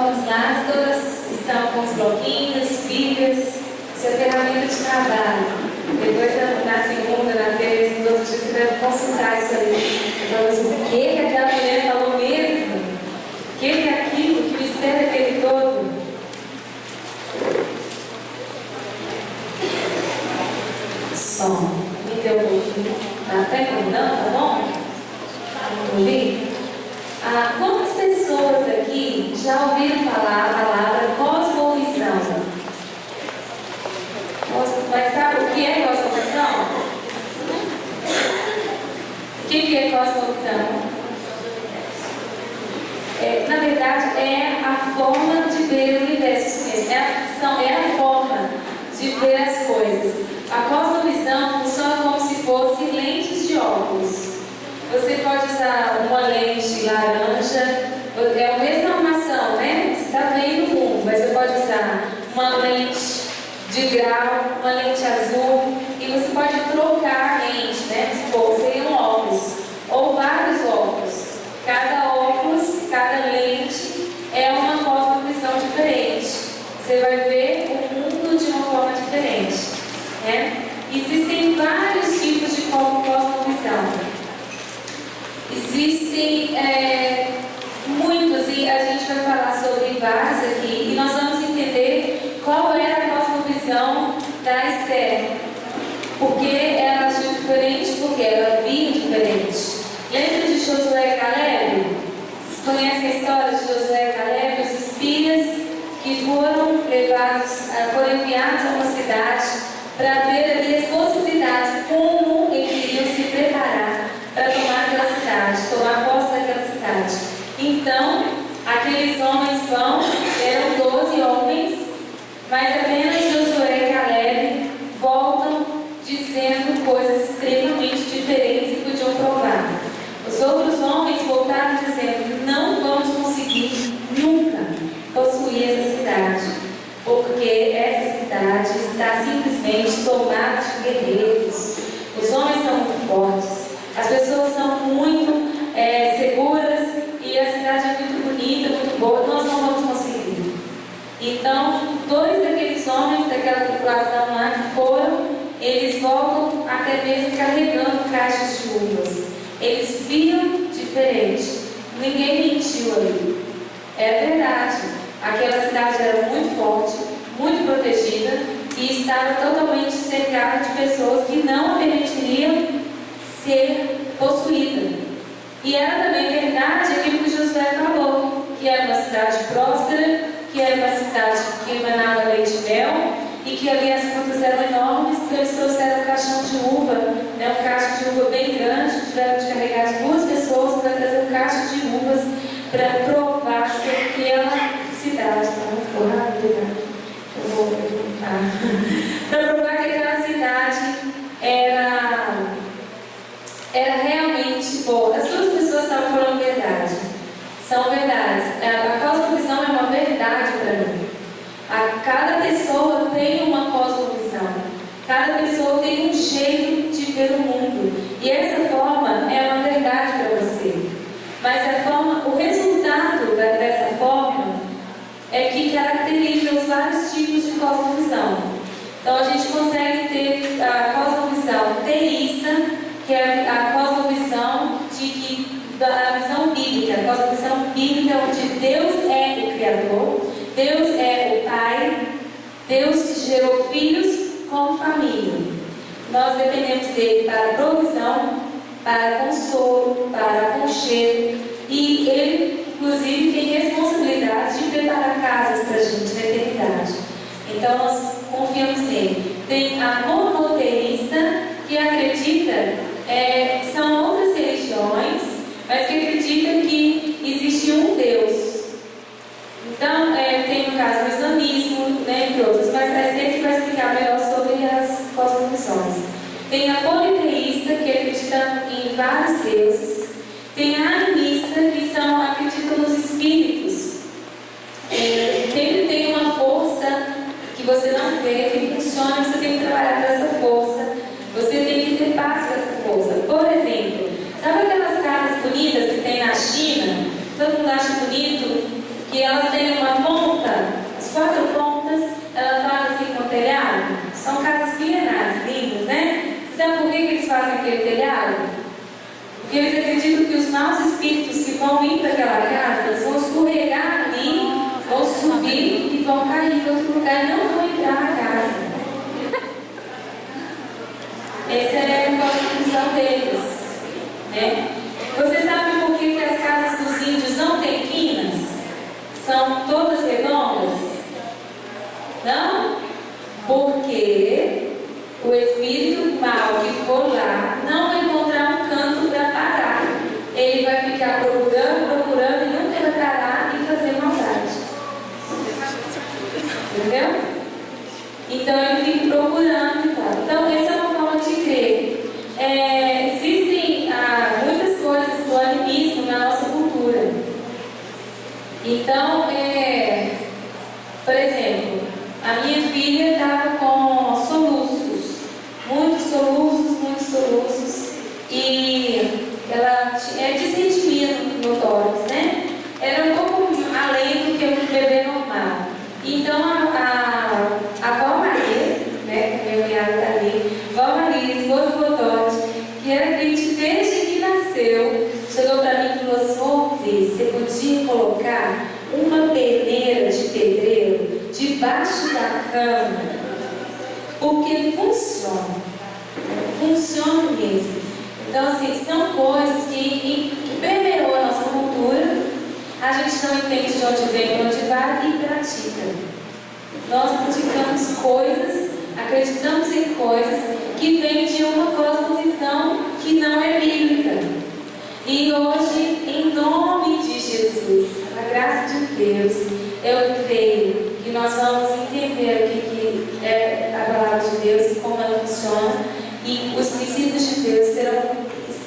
vamos lá, todas estão com os bloquinhos, Bíblias, sua ferramenta de trabalho. Depois, na segunda, na terça, nos outros dias, você deve consultar isso aí. Vamos, o que aquela mulher falou mesmo? O que é aquilo? Que mistério é aquele todo? Som. Me deu um pouquinho. Até que não, tá bom? Ouvi? Quantas pessoas aqui já ouviram falar a palavra cosmovisão? Mas sabe o que é cosmovisão? O que é cosmovisão? Na verdade, é a forma de ver o universo mesmo. É a forma de ver as coisas. A cosmovisão funciona como se fosse lentes de óculos. Você pode usar uma lente laranja, é a mesma armação, né? Você está vendo o mundo, mas você pode usar uma lente de grau, uma lente azul, e você pode trocar a lente, né? Seria um óculos, ou vários óculos. Cada óculos, cada lente é uma cosmovisão diferente. Você vai ver o mundo de uma forma diferente, né? Existem vários tipos de cosmovisão. Existem muitos, e a gente vai falar sobre vários aqui, e nós vamos entender qual era a cosmovisão da Esther. Porque ela agiu diferente, porque ela via diferente. Lembra de Josué e Caleb? Vocês conhecem a história de Josué e Caleb, os espias que foram enviados a uma cidade para ver ali as possibilidades, como eles iriam se preparar para tomar aquela cidade, tomar posse daquela cidade. Então, aqueles homens eram 12 homens, mas apenas Josué e Caleb voltam dizendo coisas extremamente diferentes e podiam provar. Os outros homens voltaram dizendo: não vamos conseguir nunca possuir essa cidade, porque essa cidade está simplesmente tomada de guerreiros. Os homens são muito fortes, as pessoas são muito seguras e a cidade é muito bonita, muito boa. Nós não vamos conseguir. Então, 2 daqueles homens daquela tripulação lá que foram, eles voltam até mesmo carregando caixas de uvas. Eles viam diferente. Ninguém mentiu ali. É verdade. Aquela cidade era muito forte, muito protegida e estava totalmente cercada de pessoas que não a permitiriam ser possuída. E era também verdade aquilo que Josué falou, que era uma cidade próspera, que era uma cidade que emanava leite e mel, e que ali as frutas eram enormes, que eles trouxeram um caixão de uva, né, um cacho de uva bem grande, tiveram de carregar 2 pessoas para trazer um cacho de uvas para provar que aquela cidade, para provar que aquela cidade era realmente boa. As 2 pessoas estavam falando verdade. São verdades. A cosmovisão é uma verdade para mim. Cada pessoa tem uma cosmovisão. Cada pessoa tem um jeito de ver o mundo. E essa forma é uma verdade para você. Mas o resultado dessa forma é que caracteriza os vários tipos de cosmovisão. Então a gente consegue ter a cosmovisão teísta, que é a cosmovisão da visão bíblica. A cosmovisão bíblica onde Deus é o Criador, Deus é o Pai, Deus gerou filhos como família. Nós dependemos dele para provisão, para consolo, para aconchego, e ele, inclusive, tem responsabilidade de preparar casas para a gente na eternidade. Então nós confiamos nele. Tem a monoteísta, que acredita, são outras religiões, mas que acredita que existe um Deus. Então, tem no caso o islamismo, né, entre outros, mas a ciência vai explicar melhor sobre as cosmovisões. Tem a politeísta, que acredita em vários deuses. Tem a animista, que acreditam nos espíritos. Sempre tem uma força que você não vê, que funciona, você tem que trabalhar para essa força. Você tem que ter paz com essa força. Por exemplo, sabe aquelas casas bonitas que tem na China? Todo mundo acha bonito, que que elas têm uma ponta, as 4 pontas, elas fazem assim com o telhado. São casas milenares, lindas, né? Sabe por que eles fazem aquele telhado? Porque eles acreditam que os maus espíritos que vão ir para aquela casa, eles vão escorregar ali, vão subir e vão cair em outro lugar e não vão entrar na casa. Essa é a conclusão deles, né? Você sabe por que as casas dos índios não têm quinas? São todas redondas? Não? Porque o espírito mal que for lá não vai encontrar um canto para parar. Ele vai ficar procurando e nunca vai parar e fazer maldade. Entendeu? Então ele fica procurando e tal. Então essa é uma forma de crer. Existem muitas coisas do animismo na nossa cultura. Então, por exemplo, a minha filha estava com soluços, muitos soluços, e ela dissentia no tórax, né? Era um pouco além do que um bebê normal. Então a Val Maria, né, que meu cunhado está ali, Val Maria, esposa do Totti, que era crente desde que nasceu, chegou para mim e falou assim: você podia colocar uma peneira de pedreiro debaixo da cama, porque funciona mesmo. Então, assim, são coisas que permeou a nossa cultura, a gente não entende de onde vem, de onde vai e pratica. Nós praticamos coisas, acreditamos em coisas que vêm de uma cosmovisão que não é bíblica. E hoje, em nome de Jesus, a graça de Deus, eu creio que nós vamos entender o que é a palavra de Deus e como ela funciona, e os princípios de Deus serão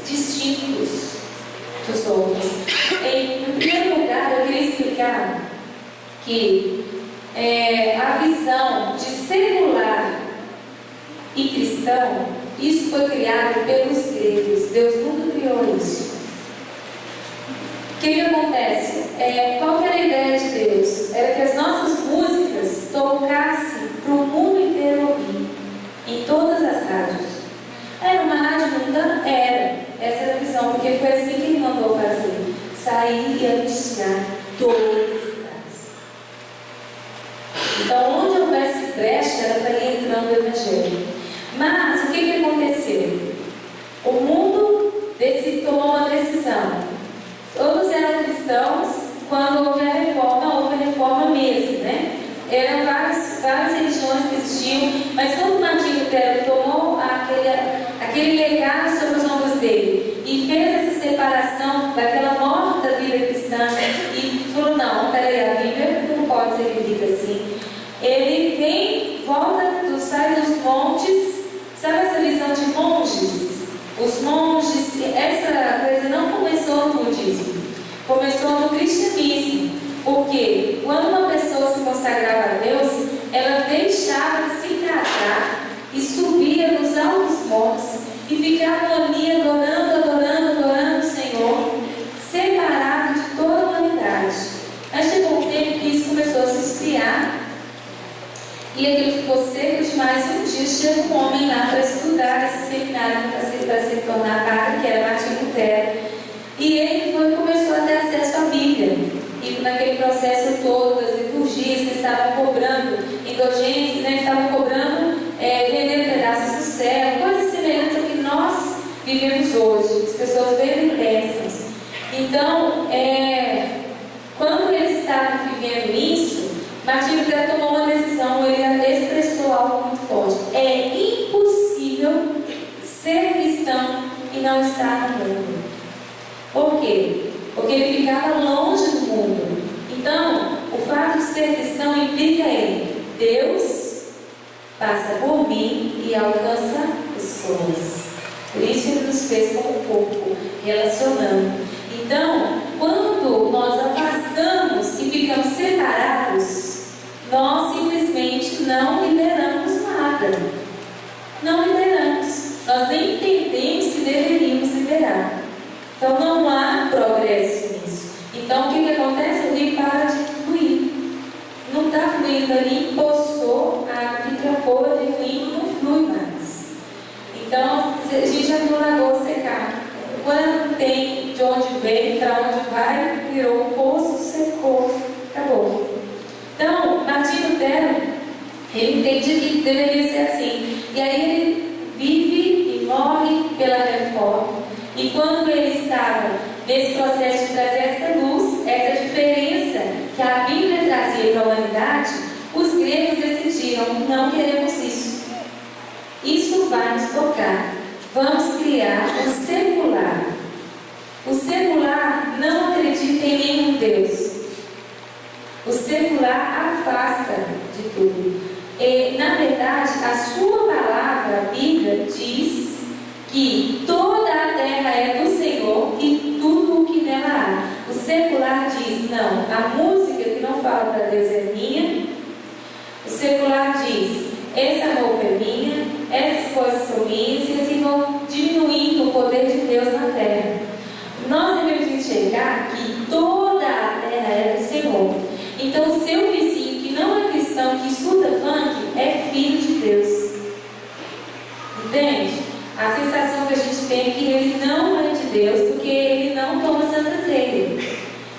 distintos dos outros. Em primeiro lugar, eu queria explicar que a visão de secular e cristão, isso foi criado pelos gregos. Deus nunca criou isso. O que acontece? Qual era a ideia de Deus? Era que as nossas músicas tocassem para o mundo inteiro ouvir, em todas as rádios. Era uma rádio mundana? Era. Essa era a visão, porque foi assim que ele mandou fazer. Sair e anunciar todos os lugares. Então, onde houvesse brecha, era para ir entrando o Evangelho. Mas, o que aconteceu? O mundo tomou uma decisão. Todos eram cristãos. Quando houve a reforma mesmo, né? Eram várias religiões que existiam, mas quando Martinho Lutero tomou aquele legado sobre os ombros dele e fez essa separação daquela morta vida cristã e falou: não, peraí, a Bíblia não pode ser vivida assim. Ele sai dos montes, sabe essa visão de monges? Os monges, essa coisa não começou no budismo, começou no cristianismo. Porque quando uma pessoa se consagrava a Deus, ela deixava de se casar e subia nos altos montes e ficava ali adorando o Senhor, separado de toda a humanidade. Mas chegou um tempo que isso começou a se esfriar e aquilo ficou seco demais. Um dia chega um homem lá para estudar esse seminário para se tornar padre, que era Martinho Lutero, e ele começou a ter acesso à Bíblia. E naquele processo todo das liturgias que estavam cobrando indulgências, né, estavam cobrando, vendendo pedaços do céu, coisas semelhantes ao que nós vivemos hoje. As pessoas vendem bênçãos. Então, quando eles estavam vivendo isso, Martinho Lutero tomou uma decisão, ele expressou algo muito forte. É impossível ser cristão e não estar no mundo. Por quê? Porque ele ficava longe do mundo. Então, o fato de ser cristão implica em Deus passa por mim e alcança pessoas. Por isso ele nos fez como corpo, relacionando. Então, quando nós afastamos e ficamos separados, nós simplesmente não liberamos nada. Não liberamos. Nós nem entendemos que deveríamos liberar. Então não há progresso nisso. Então o que acontece? O rio para de aquilo ali empoçou, a água fica podre, o rio não flui mais. Então, a gente já viu o lagoa secar. Quando tem de onde vem, para onde vai, virou um poço, secou, acabou. Então, Martinho Lutero, ele entende que deveria ser assim. E aí ele vive e morre pela reforma. E quando ele estava nesse processo de trazer essa luz, essa diferença que a Bíblia trazia para a humanidade, os gregos decidiram: não queremos isso. Isso vai nos tocar. Vamos criar o secular. O secular não acredita em nenhum Deus. O secular afasta de tudo. E, na verdade, a sua palavra, a Bíblia, diz que toda a terra é do Senhor e tudo o que nela há. O secular diz: não, a música que não fala para Deus é minha. O secular diz: essa roupa é minha, essas coisas são minhas, e assim vão diminuindo o poder de Deus na terra. Nós devemos enxergar que toda a terra é do Senhor. Então, o seu vizinho que não é cristão, que estuda funk, é filho de Deus. Entende? A sensação que a gente tem é que ele não é de Deus, porque ele não toma Santa Ceia.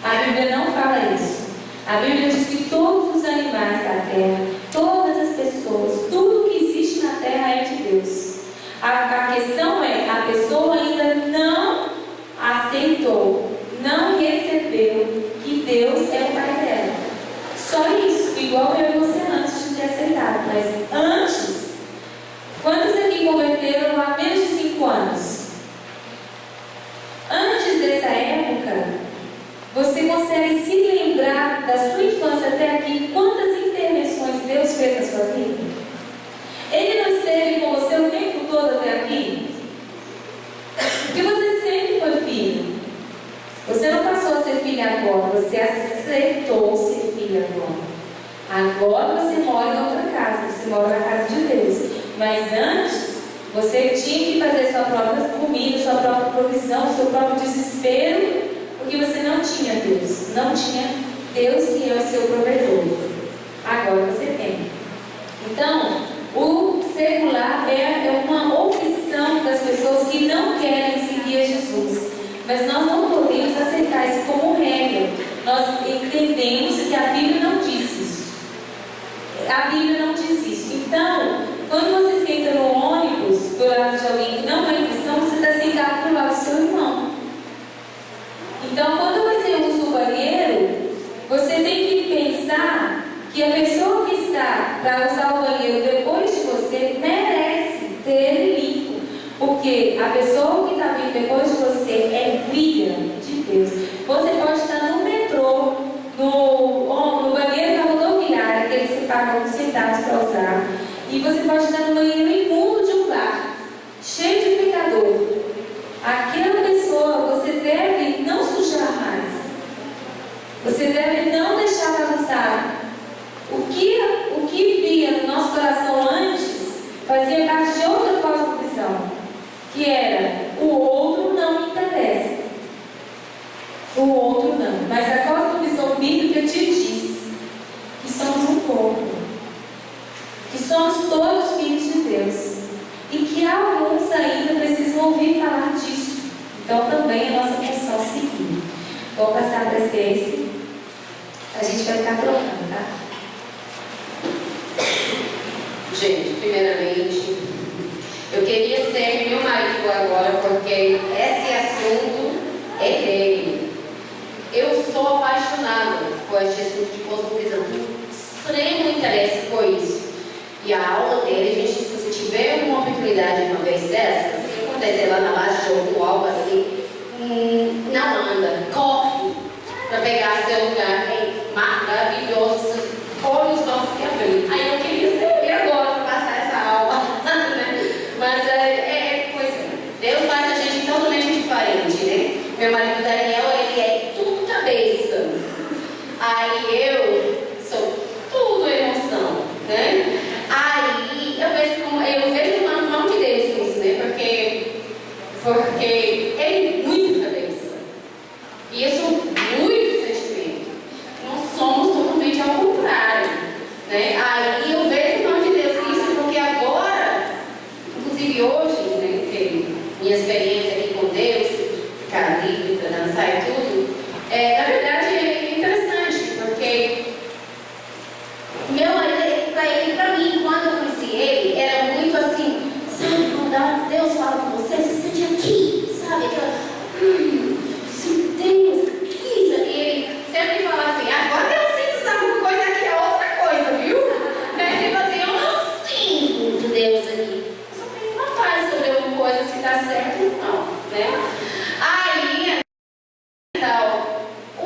A Bíblia não fala isso. A Bíblia diz que todos os animais da terra, todas as pessoas, tudo que existe na terra é de Deus. A questão é: a pessoa ainda não aceitou, não recebeu que Deus é o Pai dela. Só isso, igual eu e você antes de ter aceitado. Mas antes, quantos aqui converteram há menos de 5 anos? Antes dessa época, você consegue se lembrar da sua infância até aqui? Quantas intervenções Deus fez na sua vida? Ele não esteve com você o tempo todo até aqui? Porque você sempre foi filho. Você não passou a ser filho agora, você aceitou ser filho agora. Agora você mora em outra casa, você mora na casa de Deus. Mas antes, você tinha que fazer sua própria comida, sua própria provisão, seu próprio desespero, porque você não tinha Deus. Não tinha Deus que é o seu provedor. Agora você tem. Então, o secular é uma opção das pessoas que não querem seguir a Jesus. Mas nós não podemos aceitar isso como regra. Nós entendemos que a Bíblia não diz isso. A Bíblia não diz isso. Então, quando você senta no ônibus do lado de alguém que não é cristão, você está sentado do lado do seu irmão. Então, quando você usa o banheiro, você tem que pensar que a pessoa que está para usar o banheiro depois de você merece ter ele limpo. Porque a pessoa que está vindo depois de você é filha de Deus. Você pode estar no metrô, no banheiro da rodoviária, que eles pagam centavos para usar. E você pode estar no banheiro imundo de um bar, cheio de pecador. Aquela pessoa você deve não sujar mais. Você deve não deixar bagunçar. O que via no nosso coração antes fazia parte de outra cosmovisão, que era: o outro não me interessa. O outro não. Mas a cosmovisão bíblica te diz que somos um corpo, que somos todos filhos de Deus, e que alguns ainda precisam ouvir falar disso. Então também é nossa função seguir. Vou passar para esse. A gente vai ficar trocando, tá? Gente, primeiramente, eu queria ser meu marido agora, porque esse assunto é dele. Eu sou apaixonada por esse assunto de cosmovisão, tenho extremo interesse por isso. E a aula dele, gente, se você tiver uma oportunidade uma vez dessas, se acontecer lá na laje ou algo assim, não anda, corre para pegar seu lugar. É maravilhoso, olhos vão se abrir. Aí eu queria ser agora para passar essa aula, né? Mas coisa, Deus faz a gente totalmente diferente, né? Meu marido Daniel, ele é tudo cabeça. Aí eu sou tudo emoção, né? Aí eu vejo uma mão de Deus nisso, né? Porque ele é muito cabeça. E eu sou muito sentimento. Nós somos totalmente ao contrário, né? Na verdade, é interessante, porque meu marido, pra mim, quando eu conheci ele, era muito assim, sabe, quando Deus fala com você, você sente aqui, sabe, aquela, se Deus quis, e ele sempre falava assim, agora eu sinto, sabe, uma coisa aqui é outra coisa, viu? Ele falava assim, eu não sinto Deus aqui, eu só tenho uma paz sobre alguma coisa, se tá certo ou não, né? Aí, então,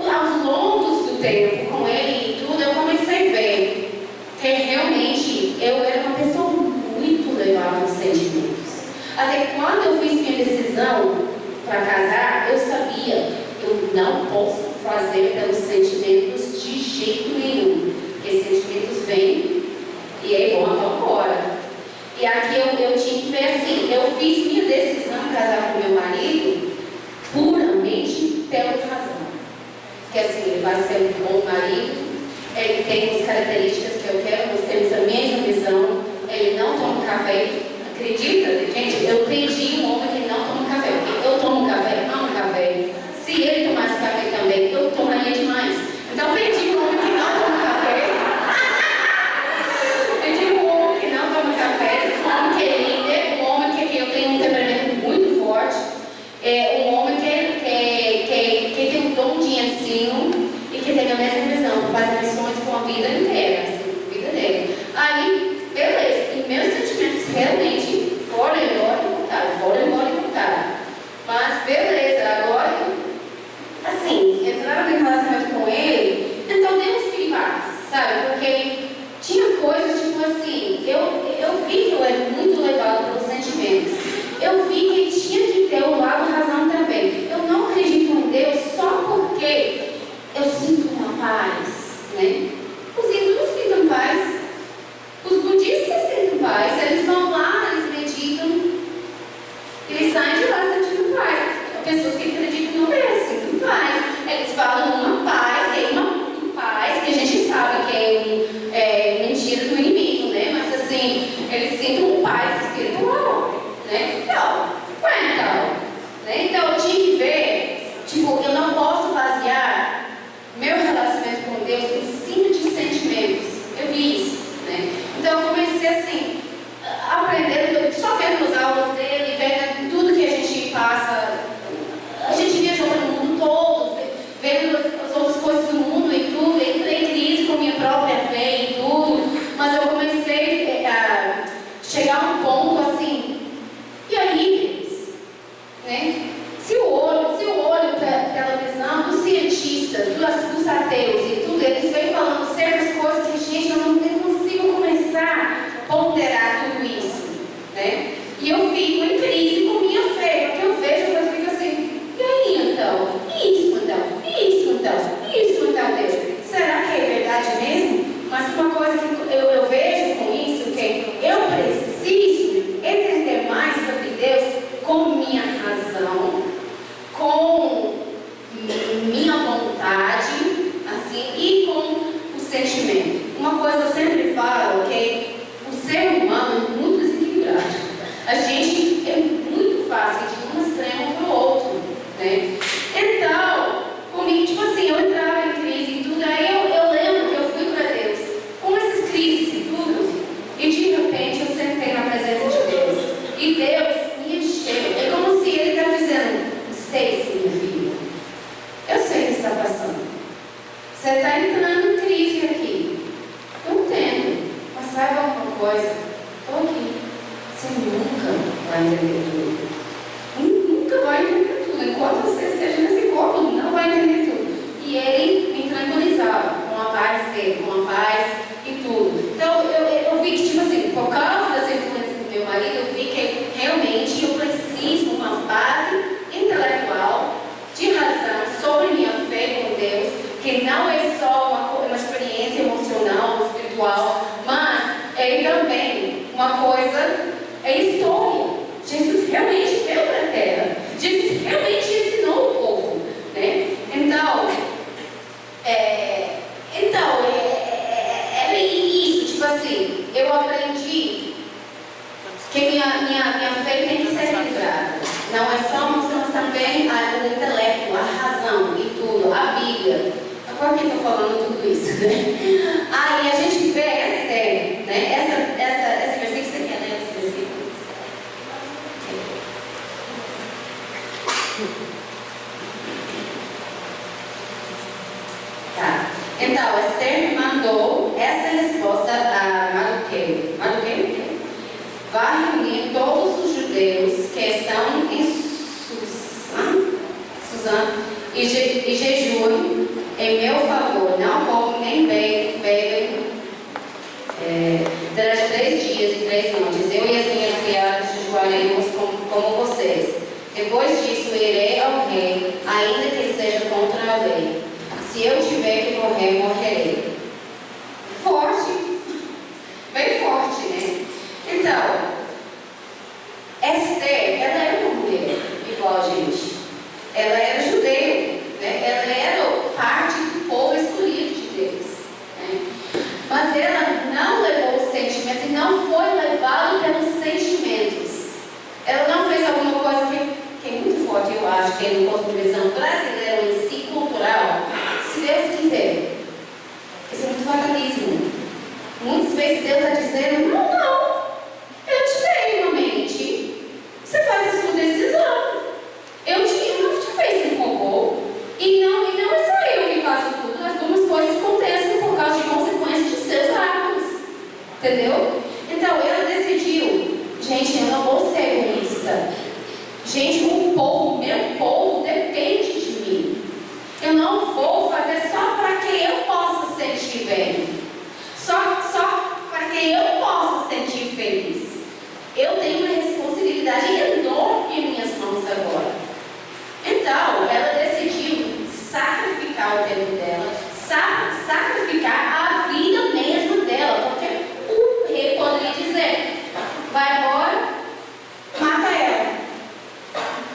aos longos do tempo, com ele e tudo, eu comecei a ver que realmente eu era uma pessoa muito levada aos sentimentos. Até quando eu fiz minha decisão para casar, eu sabia, eu não posso fazer pelos sentimentos de jeito nenhum, porque sentimentos vêm e aí vão embora. E aqui eu tinha que ver assim, eu fiz minha decisão de casar com meu marido puramente pela razão. Porque assim, ele vai ser um bom marido, ele tem as características que eu quero, nós temos a mesma visão, ele não toma café, acredita, gente? Eu pedi um homem que não toma café, porque eu tomo café, amo café. Se ele tomasse café também, eu tomaria demais. Então pedi um homem que não toma café. Pedi um homem que não toma café, um homem que é líder, um homem que eu tenho um temperamento muito forte, um homem que tem um dom de ensino e que tem a mesma visão, que faz missões com a vida inteira, assim, a vida dele. Aí, beleza, e meus sentimentos realmente foram embora e voltaram. Mas beleza, agora, assim, entraram em relacionamento com ele, então deu uns feedbacks, sabe? Porque tinha coisas tipo assim, eu vi que eu era muito levado pelos sentimentos. Eu vi que ele tinha que ter o lado razão também. Eu não acredito em Deus só porque eu sinto uma paz, né? Os hindus sentem paz, os budistas sentem paz, eles vão lá, eles meditam, eles saem de lá sentindo paz. Pessoas que acreditam no Deus sentem paz. Eles falam uma paz, tem uma paz que a gente sabe que é mentira do inimigo, né? Mas assim, eles sentem uma paz espiritual, né? Então eu tinha que ver, tipo, eu não posso basear meu relacionamento com Deus em cima de sentimentos. Eu vi isso, né? Então eu comecei assim, aprendendo, só vendo as aulas dele, vendo tudo que a gente passa. A gente viajou pelo mundo todo, vendo as outras coisas do mundo e tudo, entrei em crise com minha própria fé e tudo, mas eu comecei a chegar a um ponto assim, e aí, né? Se o olho pela visão dos cientistas, dos ateus e tudo, eles vêm falando certas coisas que, gente, eu não consigo começar a ponderar tudo isso, né? E eu fico em crise com minha fé, porque eu vejo, eu fico assim, e aí então? Isso então, Deus? Será que é verdade mesmo? Mas uma coisa que eu vejo com isso, que eu preciso entender mais sobre Deus com minha razão, com minha vontade, assim, e com o sentimento. Uma coisa eu sempre falo, que o ser humano é muito desequilibrado. A gente é muito fácil de um extremo para o outro, né? Então, comigo, tipo assim, eu entrava em crise e tudo, aí eu lembro que eu fui para Deus com essas crises e tudo, e de repente eu sentei na presença de Deus. E Deus me encheu. É como se Ele está dizendo, Stacy, minha filha, eu sei o que está passando. Você está entrando em crise aqui. Eu entendo, mas saiba alguma coisa. Estou aqui. Você nunca vai entender tudo. Nunca vai entender tudo. Enquanto você esteja nesse corpo, não vai entender tudo. E ele me tranquilizava com a paz dele, com a paz e tudo. Então eu vi que, tipo assim, por causa dessa influência do meu marido, eu vi que realmente eu preciso de uma base intelectual, de razão, sobre minha fé com Deus, que não é só uma experiência emocional, espiritual, mas é também uma coisa, é história. Jesus que eu estou falando tudo isso, né? Aí a gente vê Esther, né? Esse versículo, você quer ler esse versículo? Tá. Então, Esther mandou essa resposta a Mardoqueu. Mardoqueu? Vá reunir todos os judeus que estão em Suzã e jejuem em meu favor. Não comam nem bebem durante 3 dias e 3 noites. Eu e as minhas criadas jejuaremos como vocês. Depois disso, irei ao rei, ainda que seja contra a lei. Se eu tiver que morrer, morrerei. Forte. Bem forte, né? Então, Esther, ela era uma mulher igual a gente. Ela era judeia, né? Ela era parte do povo escolhido de Deus, né? Mas ela não levou os sentimentos e não foi levada pelos sentimentos. Ela não fez alguma coisa que é muito forte, eu acho, que é no cosmovisão brasileira em si, cultural. Se Deus quiser. Isso é muito fatalismo. Muitas vezes Deus está dizendo, não, eu te dei uma mente. Você faz a sua decisão. Eu não te fiz um robô. E não é só eu que faço tudo. As duas coisas acontecem por causa de consequências de seus atos. Entendeu? Então, ela decidiu, gente, eu não vou ser egoísta. Gente, meu povo depende de mim. Eu não vou fazer só para que eu possa sentir bem. Só para que eu possa sentir feliz. Eu tenho uma responsabilidade enorme em minhas mãos agora. Então, ela decidiu sacrificar o tempo dela, sacrificar a vida mesmo dela, porque o rei poderia dizer, vai embora, mata ela.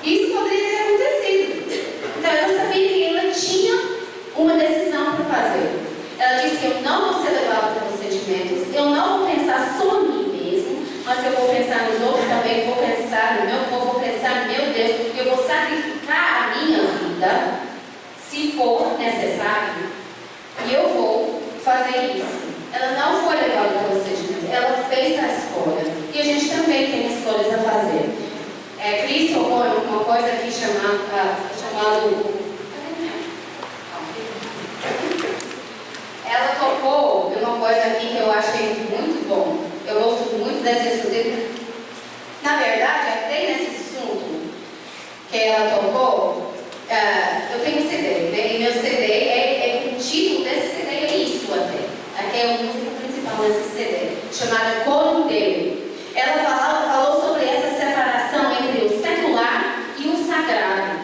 Isso poderia ter acontecido. Então, eu sabia que ela tinha uma decisão para fazer. Ela disse, eu não vou ser levada pelos sentimentos, eu não vou pensar só em mim mesmo, mas eu vou pensar nos outros também, vou pensar no meu povo, vou pensar, meu Deus, eu vou sacrificar a minha vida, se for necessário, e eu vou fazer isso. Ela não foi levada pelos sentimentos, ela fez a escolha. E a gente também tem escolhas a fazer. Cristo tocou uma coisa aqui chamado. Ela tocou uma coisa aqui que eu achei muito bom. Eu gosto muito desse assunto. Na verdade, até nesse assunto que ela tocou, eu tenho um CD, né? E meu CD, o título desse CD é isso até. Aqui é a música principal desse CD, chamada Corundeiro. Ela falou sobre essa separação entre o secular e o sagrado.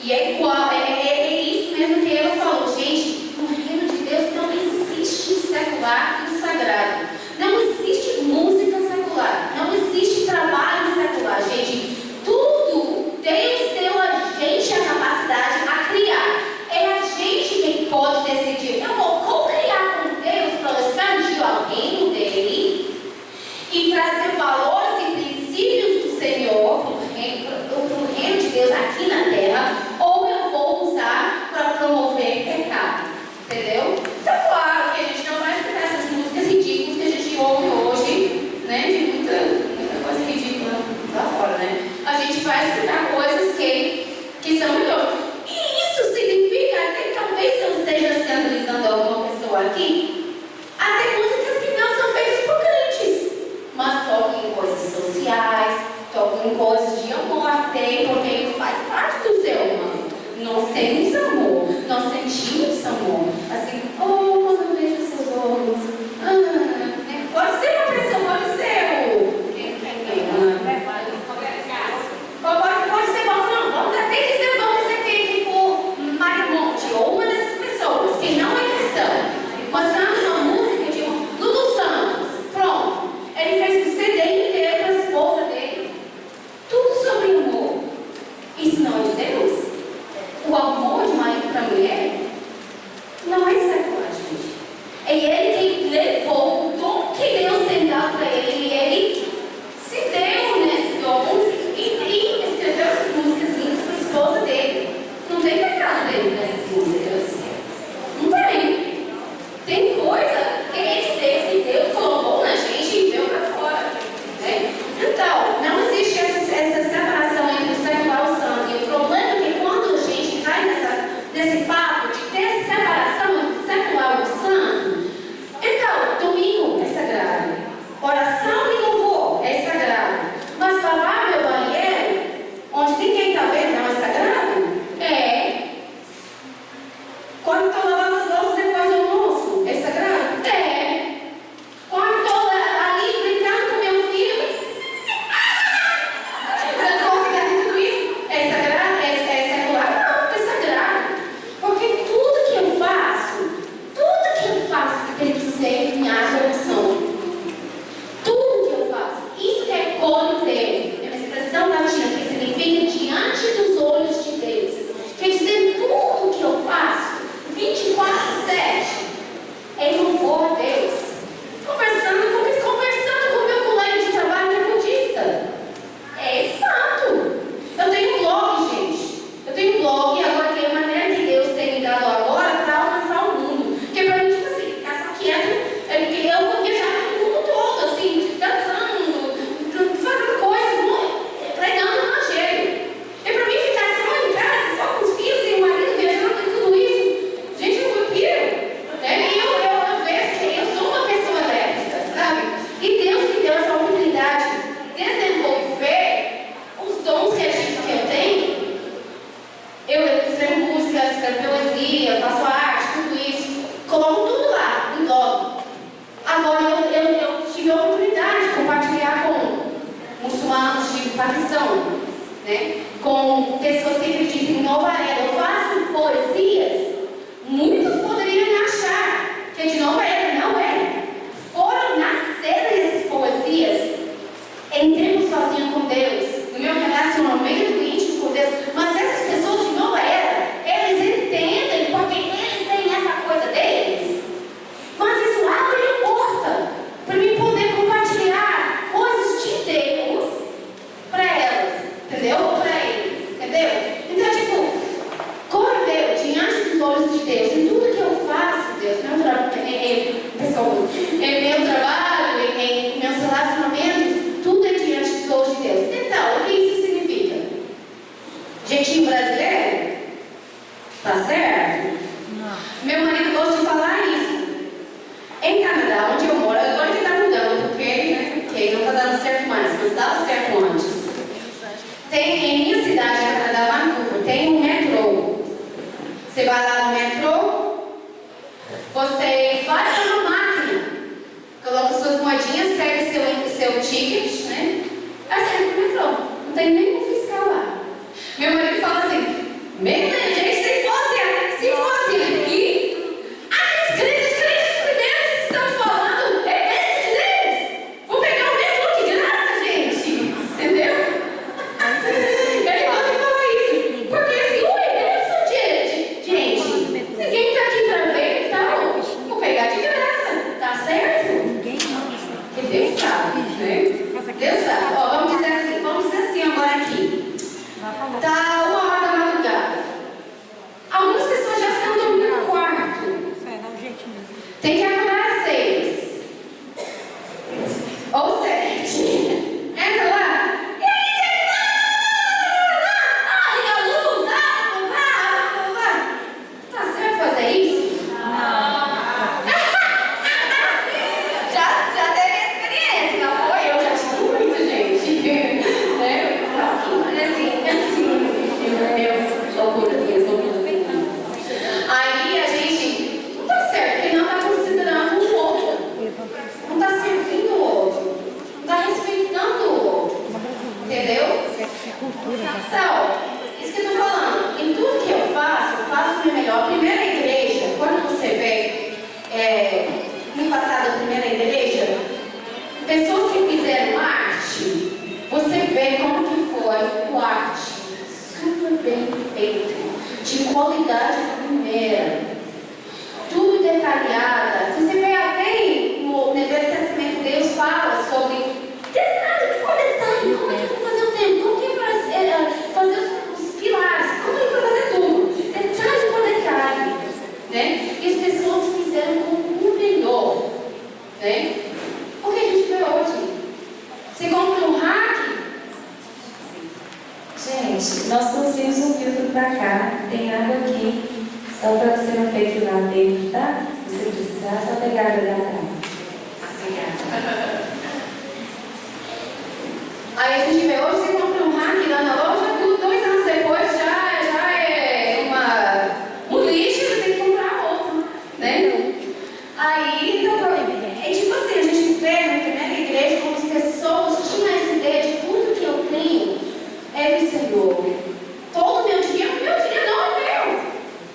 E é isso mesmo que ela falou. Gente, no reino de Deus não existe o secular e o sagrado. Não existe música secular. Não existe trabalho secular. Gente, tudo Deus deu a gente a capacidade a criar. É a gente quem pode decidir. Eu vou co-criar com Deus para expandir ao reino dele e trazer valores e princípios do Senhor para o reino de Deus aqui na terra, ou eu vou usar para promover pecado. Entendeu? Então, claro que a gente não vai escutar essas músicas ridículas que a gente ouve hoje, né? De muita coisa ridícula lá fora, né? A gente vai escutar coisas que são melhores. E isso significa até que talvez eu esteja escandalizando alguma pessoa aqui, até músicas que não são feitas por crentes, mas tocam em coisas sociais, tocam em coisas de amor até, porque faz parte do ser humano. Nós temos amor, nós sentimos amor. Assim, quando eu vejo seus olhos, pode ser uma pessoa, pode ser pode ser não, vamos até dizer que for Marimonte, ou uma dessas pessoas, que não é cristão, mas canta uma música de Lulu Santos, pronto. Ele fez um CD inteiro para a esposa dele. Tudo sobre amor. Isso não é de Deus? O amor de marido para mulher não é secular. Meu marido gosta de falar isso. Em Canadá, onde eu moro, agora que está mudando, porque não está dando certo mais, mas dava certo antes. Tem, em minha cidade, em Canadá, Vancouver, tem um metrô. Você vai lá no metrô, você vai para uma máquina, coloca suas moedinhas, pega seu ticket, né? Aí sai pro metrô. Não tem nenhum fiscal lá. Meu marido fala assim, gente, se fosse aqui, aqueles crentes primeiros estão falando, é bênção de Deus. Vou pegar o metrô de graça, gente. Entendeu? Ele pode falar isso. Porque assim, bênção de gente. Ninguém está aqui para ver, então vou pegar de graça. Tá certo? Porque Deus sabe, né? Deus sabe. Ó, vamos dizer assim agora aqui. Tá 1h da madrugada. Algumas pessoas já estão dormindo no quarto. Tem que acordar às 6 ou 7. Entra lá. E aí, gente? Liga a luz. Tá certo fazer isso? Já teve experiência, não foi? Eu já tive muito, gente. Aí a gente não está certo, porque não está considerando o outro, não está servindo o outro, não está respeitando o outro, entendeu? Então, isso que eu estou falando, em tudo que eu faço o meu melhor. Primeira igreja, quando você vê, no passado, a primeira igreja, pessoas que fizeram arte, você vê como que foi o arte, super bem feito, de qualidade primeira, tudo detalhada. Se você vê até no Velho Testamento, Deus fala sobre detalhe por detalhe, como é que vai fazer o templo, como que vai fazer os pilares, como é que vai fazer tudo, detalhe por detalhe, né? E as pessoas fizeram com o melhor, né? O que a gente vê hoje? Você compra um hack. Gente, nós trouxemos um filtro pra cá, tem água aqui, só para você não ter que ir lá dentro, tá? Se você precisar, só pegar a água da casa. Obrigada. Aí a gente vê hoje, você compra um hack lá na loja, 2 anos depois já é um lixo, você tem que comprar outro, né? Aí, então, é tipo assim, a gente vê na primeira igreja como as pessoas tinham essa ideia de tudo que eu tenho é do Senhor. Todo meu dinheiro não é meu.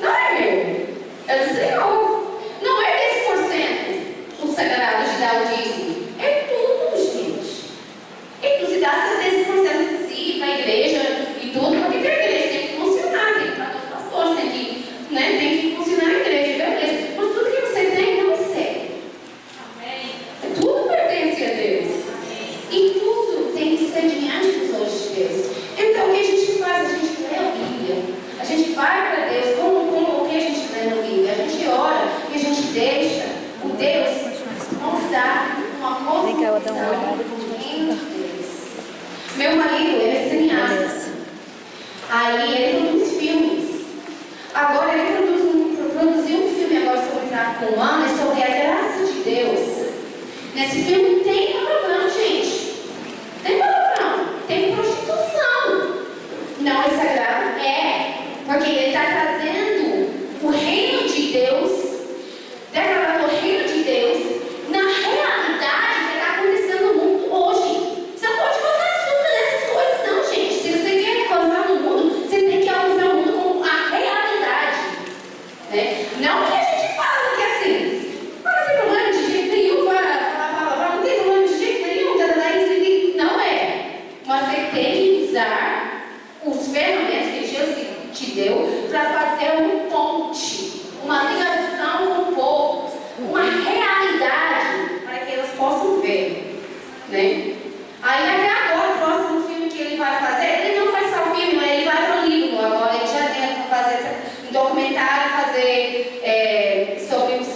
Não é meu. É do Senhor. Não é 10% o sagrado de dar o dízimo. É tudo, gente. E se dá 10% de si, para a igreja e tudo, porque a igreja tem que funcionar, tem que para os pastores, tem que funcionar a igreja, beleza. Mas tudo que você tem não é seu. Tudo pertence a Deus. E tudo tem que ser diante dos olhos de Deus. Então, o que a gente faz? A gente lê a Bíblia. A gente vai para Deus. Como o que a gente lê na Bíblia? A gente ora e a gente deixa o Deus nos dar uma convicção do reino de Deus. Meu marido, ele é cineasta. Aí ele produz filmes. Agora ele produziu um filme agora sobre tráfico humano, é sobre a graça de Deus. Nesse filme tem palavrão, gente. Tem palavrão. Tem prostituição. Não é sagrado? É. Porque ele está trazendo o reino de Deus, declarando o reino de Deus na realidade que está acontecendo no mundo hoje. Você não pode colocar açúcar nessas coisas, não, gente. Se você quer alcançar no mundo, você tem que alcançar o mundo como a realidade. Né? Não que a gente fala que é assim, não tem problema de jeito nenhum, não tem problema de jeito nenhum, não é. Mas você tem que usar os ferramentas que Jesus te deu para fazer uma ponte, uma ligação com o povo, uma realidade para que eles possam ver, né? Aí até agora, o próximo filme que ele vai fazer, ele não faz só o filme, ele vai para o livro agora, ele já tem para fazer um documentário, sobre os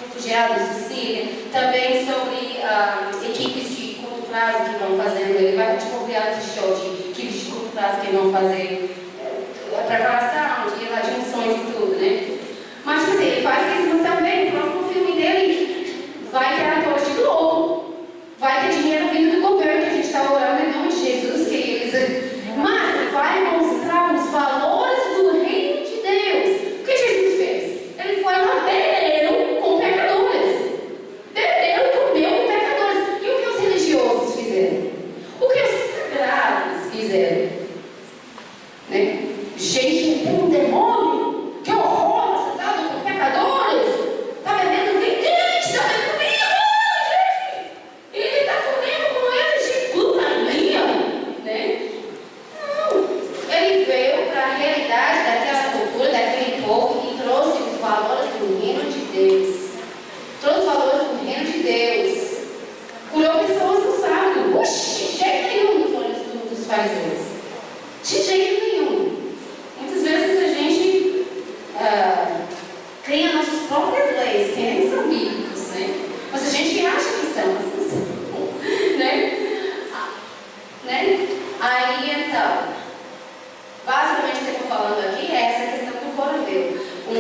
refugiados de Síria, também sobre equipes de curto prazo que vão fazendo, ele vai tipo um reality show de equipes de curto prazo que vão fazer preparação, de missões e tudo, né?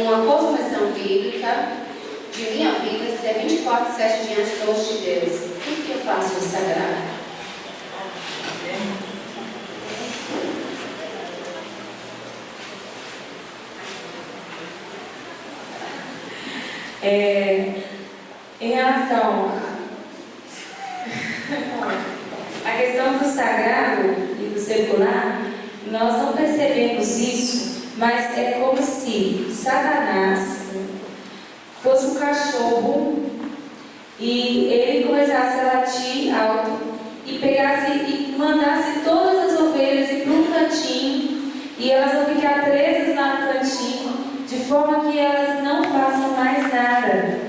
uma cosmovisão bíblica de minha vida ser 24/7 diante dos olhos de Deus. O que eu faço no sagrado? Em relação à questão do sagrado e do secular, nós não percebemos isso, mas é como se Satanás fosse um cachorro e ele começasse a latir alto e pegasse e mandasse todas as ovelhas ir para um cantinho e elas vão ficar presas lá no cantinho, de forma que elas não façam mais nada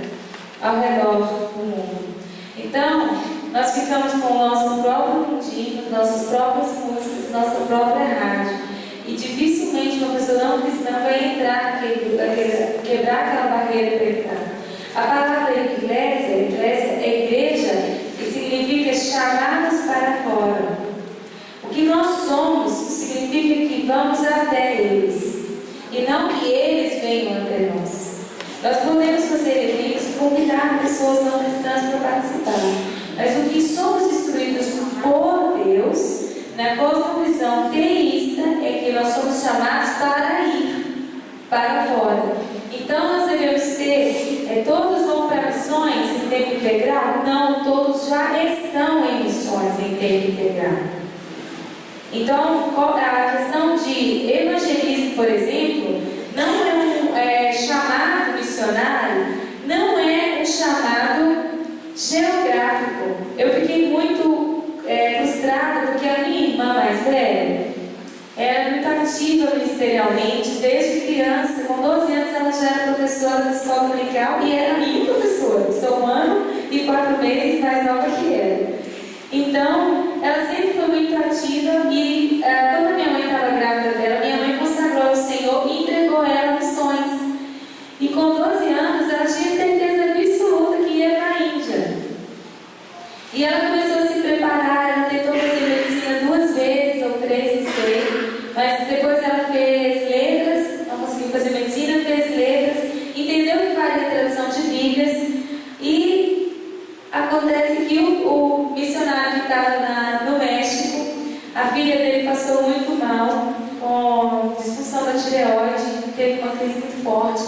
ao redor do mundo. Então, nós ficamos com o nosso próprio mundinho, nossas próprias músicas, nossa própria rádio. E dificilmente uma pessoa não cristã vai entrar, quebrar aquela barreira para entrar. A palavra igreja é igreja, que significa chamados para fora. O que nós somos significa que vamos até eles, e não que eles venham até nós. Nós podemos fazer eventos, convidar pessoas não cristãs para participar, mas o que somos instruídos por Deus, na cosmovisão teísta, é que nós somos chamados para ir para fora. Então nós devemos ter, todos vão para missões em tempo integral? Não, todos já estão em missões em tempo integral. Então, a questão de evangelismo, por exemplo, não é um chamado missionário, não é um chamado geográfico. Eu fiquei muito frustrada porque a minha irmã mais velha era muito ativa ministerialmente, desde criança. Com 12 anos ela já era professora da escola dominical e era minha professora. Sou 1 ano e 4 meses mais nova que ela. Então, ela sempre foi muito ativa e quando a minha mãe estava grávida dela, minha mãe consagrou ao Senhor e entregou ela missões. E com 12 anos, ela tinha certeza absoluta que ia para a Índia. E ela começou a se preparar, ela tentou fazer medicina 2 vezes ou 3, não sei. Mas depois ela fez letras, não conseguiu fazer medicina, fez letras, entendeu que faria tradução de Bíblias. E acontece que o missionário que estava no México, a filha dele passou muito mal, com disfunção da tireoide, teve uma crise muito forte.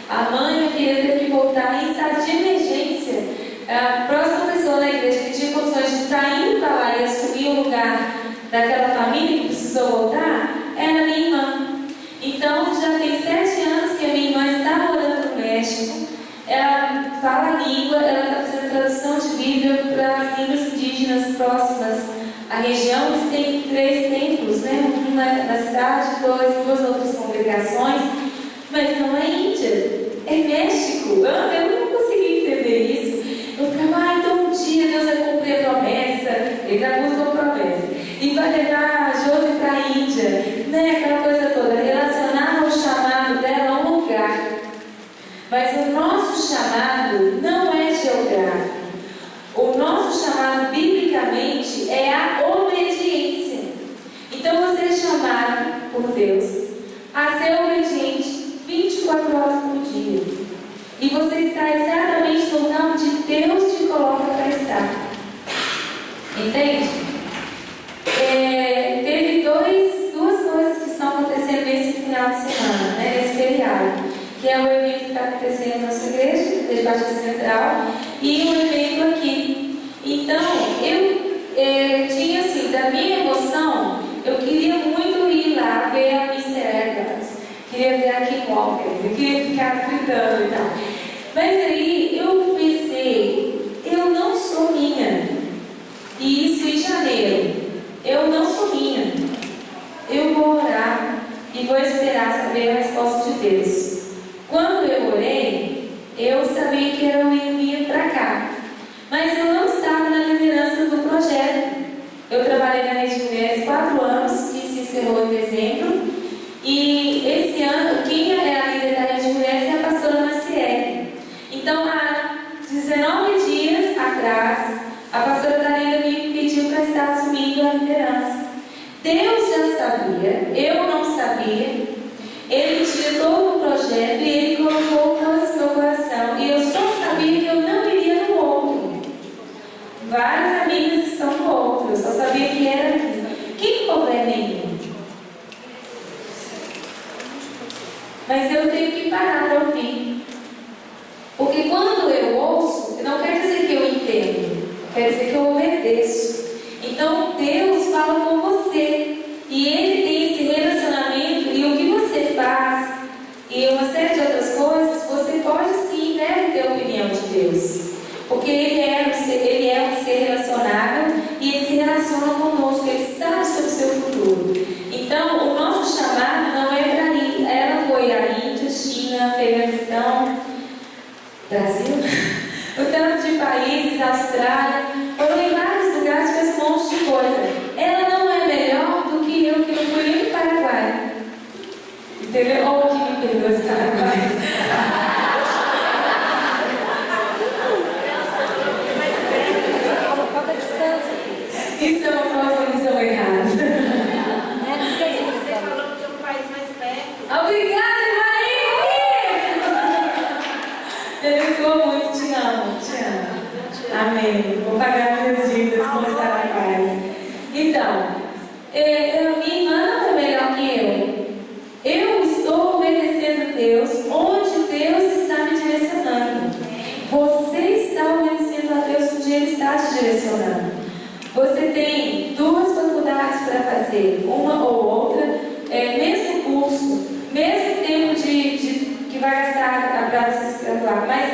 A mãe e a filha teve que voltar em estado de emergência. A próxima pessoa na igreja que tinha condições de estar indo para lá e assumir o lugar daquela família que precisou voltar era a minha irmã. Então, já tem 7 anos que a minha irmã está morando no México. Ela fala a língua, ela está fazendo tradução de Bíblia para as línguas indígenas próximas à região. Eles têm 3 templos, né? Um na cidade, 2 outras congregações, mas não é Índia, é México. Eu não consegui entender isso. Eu ficava, então um dia Deus vai cumprir a promessa, ele já buscou a promessa, e vai levar Josi para a Índia, né? Aquela coisa toda, relacionada ao chamado dela a um lugar. Mas o nosso chamado não é geográfico. O nosso chamado, biblicamente, é a obediência. Então você é chamado por Deus a ser obediente 24 horas por dia. E você está exatamente no lugar onde Deus te coloca para estar. Entende? Teve duas coisas que estão acontecendo nesse final de semana, né, nesse feriado, que é o evento que está acontecendo na nossa igreja, de Batista Central, e o evento aqui. Então, eu tinha assim, da minha emoção, eu queria muito ir lá ver a Mr. Evans, queria ver a Kim Walker, eu queria ficar gritando e tal. Mas aí eu pensei, eu não sou minha. E isso em janeiro, eu não sou minha. Eu vou orar e vou esperar saber a resposta de Deus. Quando eu orei, eu sabia que eu ia para cá, mas eu não estava na liderança do projeto. Eu trabalhei na Rede Mulheres 4 anos, que se encerrou em dezembro, e esse ano, quem é a líder da Rede Mulheres é a pastora Maciel. Então, há 19 dias atrás, a pastora Dalila me pediu para estar assumindo a liderança. Deus já sabia, eu não sabia. Ele tinha todo o projeto e ele mas eu tenho que parar para ouvir. Porque quando eu ouço, não quer dizer que eu entendo, quer dizer que eu obedeço. Então Deus fala com você e Ele tem esse relacionamento, e o que você faz e uma série de outras coisas, você pode sim, deve ter a opinião de Deus, porque Ele é um ser relacionável e Ele se relaciona conosco, Ele sabe sobre o seu futuro. Então o nosso chamado não é para ir. Ela foi à Índia, China, Afeganistão, Brasil, o tanto de países, Austrália, foram em vários lugares, fez um monte de coisa. Ela não é melhor do que eu que não fui nem no Paraguai. Entendeu? Ou que me perdoa os Paraguaios. Isso é uma posição errada. Você falou que é um país mais perto. Obrigada, Maria! Me abençoa muito, te amo. Amém. Vou pagar minhas dívidas com os Paraguaios. Então, minha irmã não é melhor que eu. Eu estou obedecendo a Deus onde Deus está me direcionando. Você está obedecendo a Deus onde Ele está te direcionando. Você tem 2 faculdades para fazer, uma ou outra, mesmo curso, mesmo tempo que vai gastar para você se graduar, mas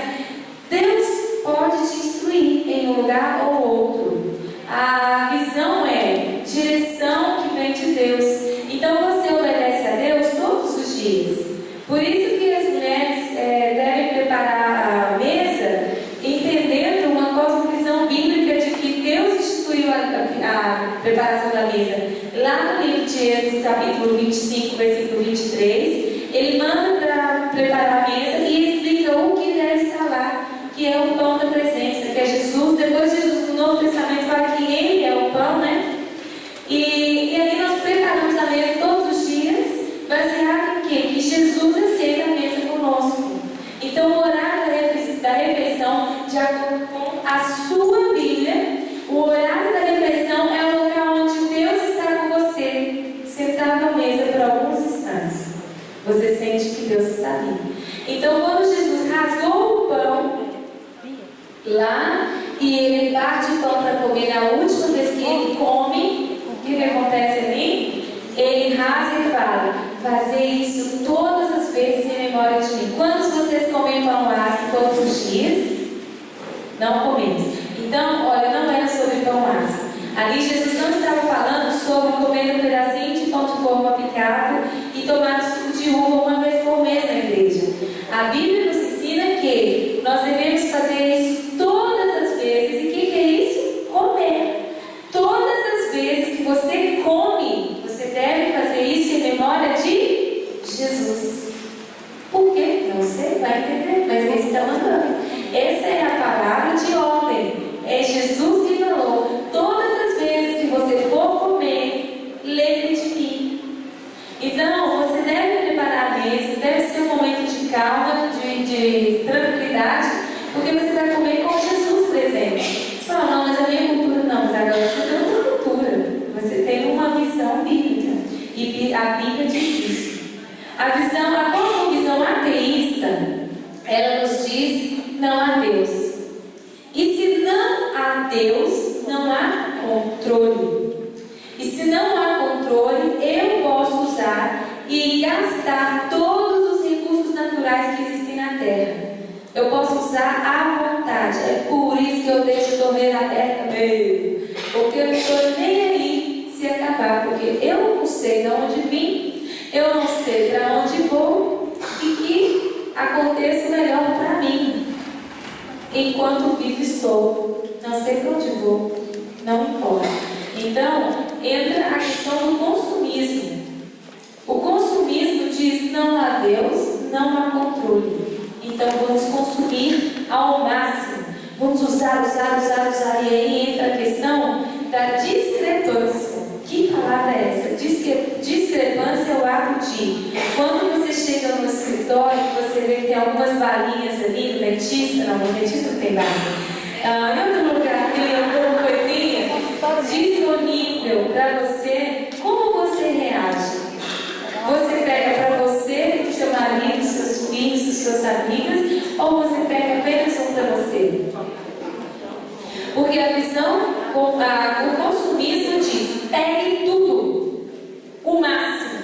Deus pode te instruir em um lugar ou outro. A visão é direção que vem de Deus. Então você obedece a Deus todos os dias. Por isso que as mulheres devem preparar a mesa entendendo uma cosmovisão bíblica de que Deus instituiu a preparação da mesa. Lá no livro de Êxodo, capítulo 25, versículo 23, ele manda para preparar a mesa e explica o que deve estar lá, que é o pão da presença, que é Jesus. Depois Jesus, no Novo Testamento, fala que Ele é o pão, né? E aí nós preparamos a mesa todos os dias, baseado em quê? Que Jesus aceita a mesa conosco. Então, o horário da refeição, de acordo com a sua Bíblia, o horário da refeição é o lugar onde Deus está com você, sentado à mesa por alguns instantes. Você sente que Deus está ali. Então, quando Jesus rasgou o pão lá e ele parte o pão para comer, na última vez que ele come, o que acontece ali? Ele rasga e fala: fazer isso todas as vezes em memória de mim. Quantos de vocês comem pão ácido todos os dias? Não comemos. Então, olha, não era sobre pão ácido. Ali Jesus não estava falando sobre comer um pedacinho de pão de forma picado e tomar suco de uva uma vez por mês na igreja. A Bíblia nos ensina que nós devemos fazer isso todas as vezes. E o que é isso? Comer. Todas as vezes que você come, você deve fazer isso em memória de Jesus. Por quê? Não sei, vai entender, mas eles estão andando. Essa é a palavra de ordem. É Jesus que falou: todas as vezes que você for comer, lembre de mim. Então, você deve preparar a mesa, deve ser um momento de calma, de tranquilidade, porque você vai comer com Jesus presente. Você fala: não, mas a minha cultura não, mas agora você tem outra cultura. Você tem uma visão bíblica. E a Bíblia diz isso. A cosmovisão ateísta, ela nos diz: não há Deus. E se não há Deus, não há controle. E se não há controle, eu posso usar e gastar todos os recursos naturais que existem na terra. Eu posso usar à vontade. É por isso que eu deixo a torneira aberta mesmo. Porque eu não estou nem aí se acabar. Porque eu não sei de onde vim, eu não sei para onde vou, e que aconteça o melhor para mim. Enquanto vivo estou, não sei para onde vou, não importa. Então, entra a questão do consumismo. O consumismo diz: não há Deus, não há controle. Então, vamos consumir ao máximo. Vamos usar. E aí entra a questão da discrepância. Que palavra é essa? Discrepância é o ato de, quando você chega no escritório, você vê que tem algumas balinhas ali no dentista. Não, no dentista não tem bala. Em outro lugar tem alguma coisinha disponível para você. Como você reage? Você pega para você, para o seu marido, suas amigas, ou você pega apenas um para você? Porque a visão, o consumismo diz: pegue tudo, o máximo,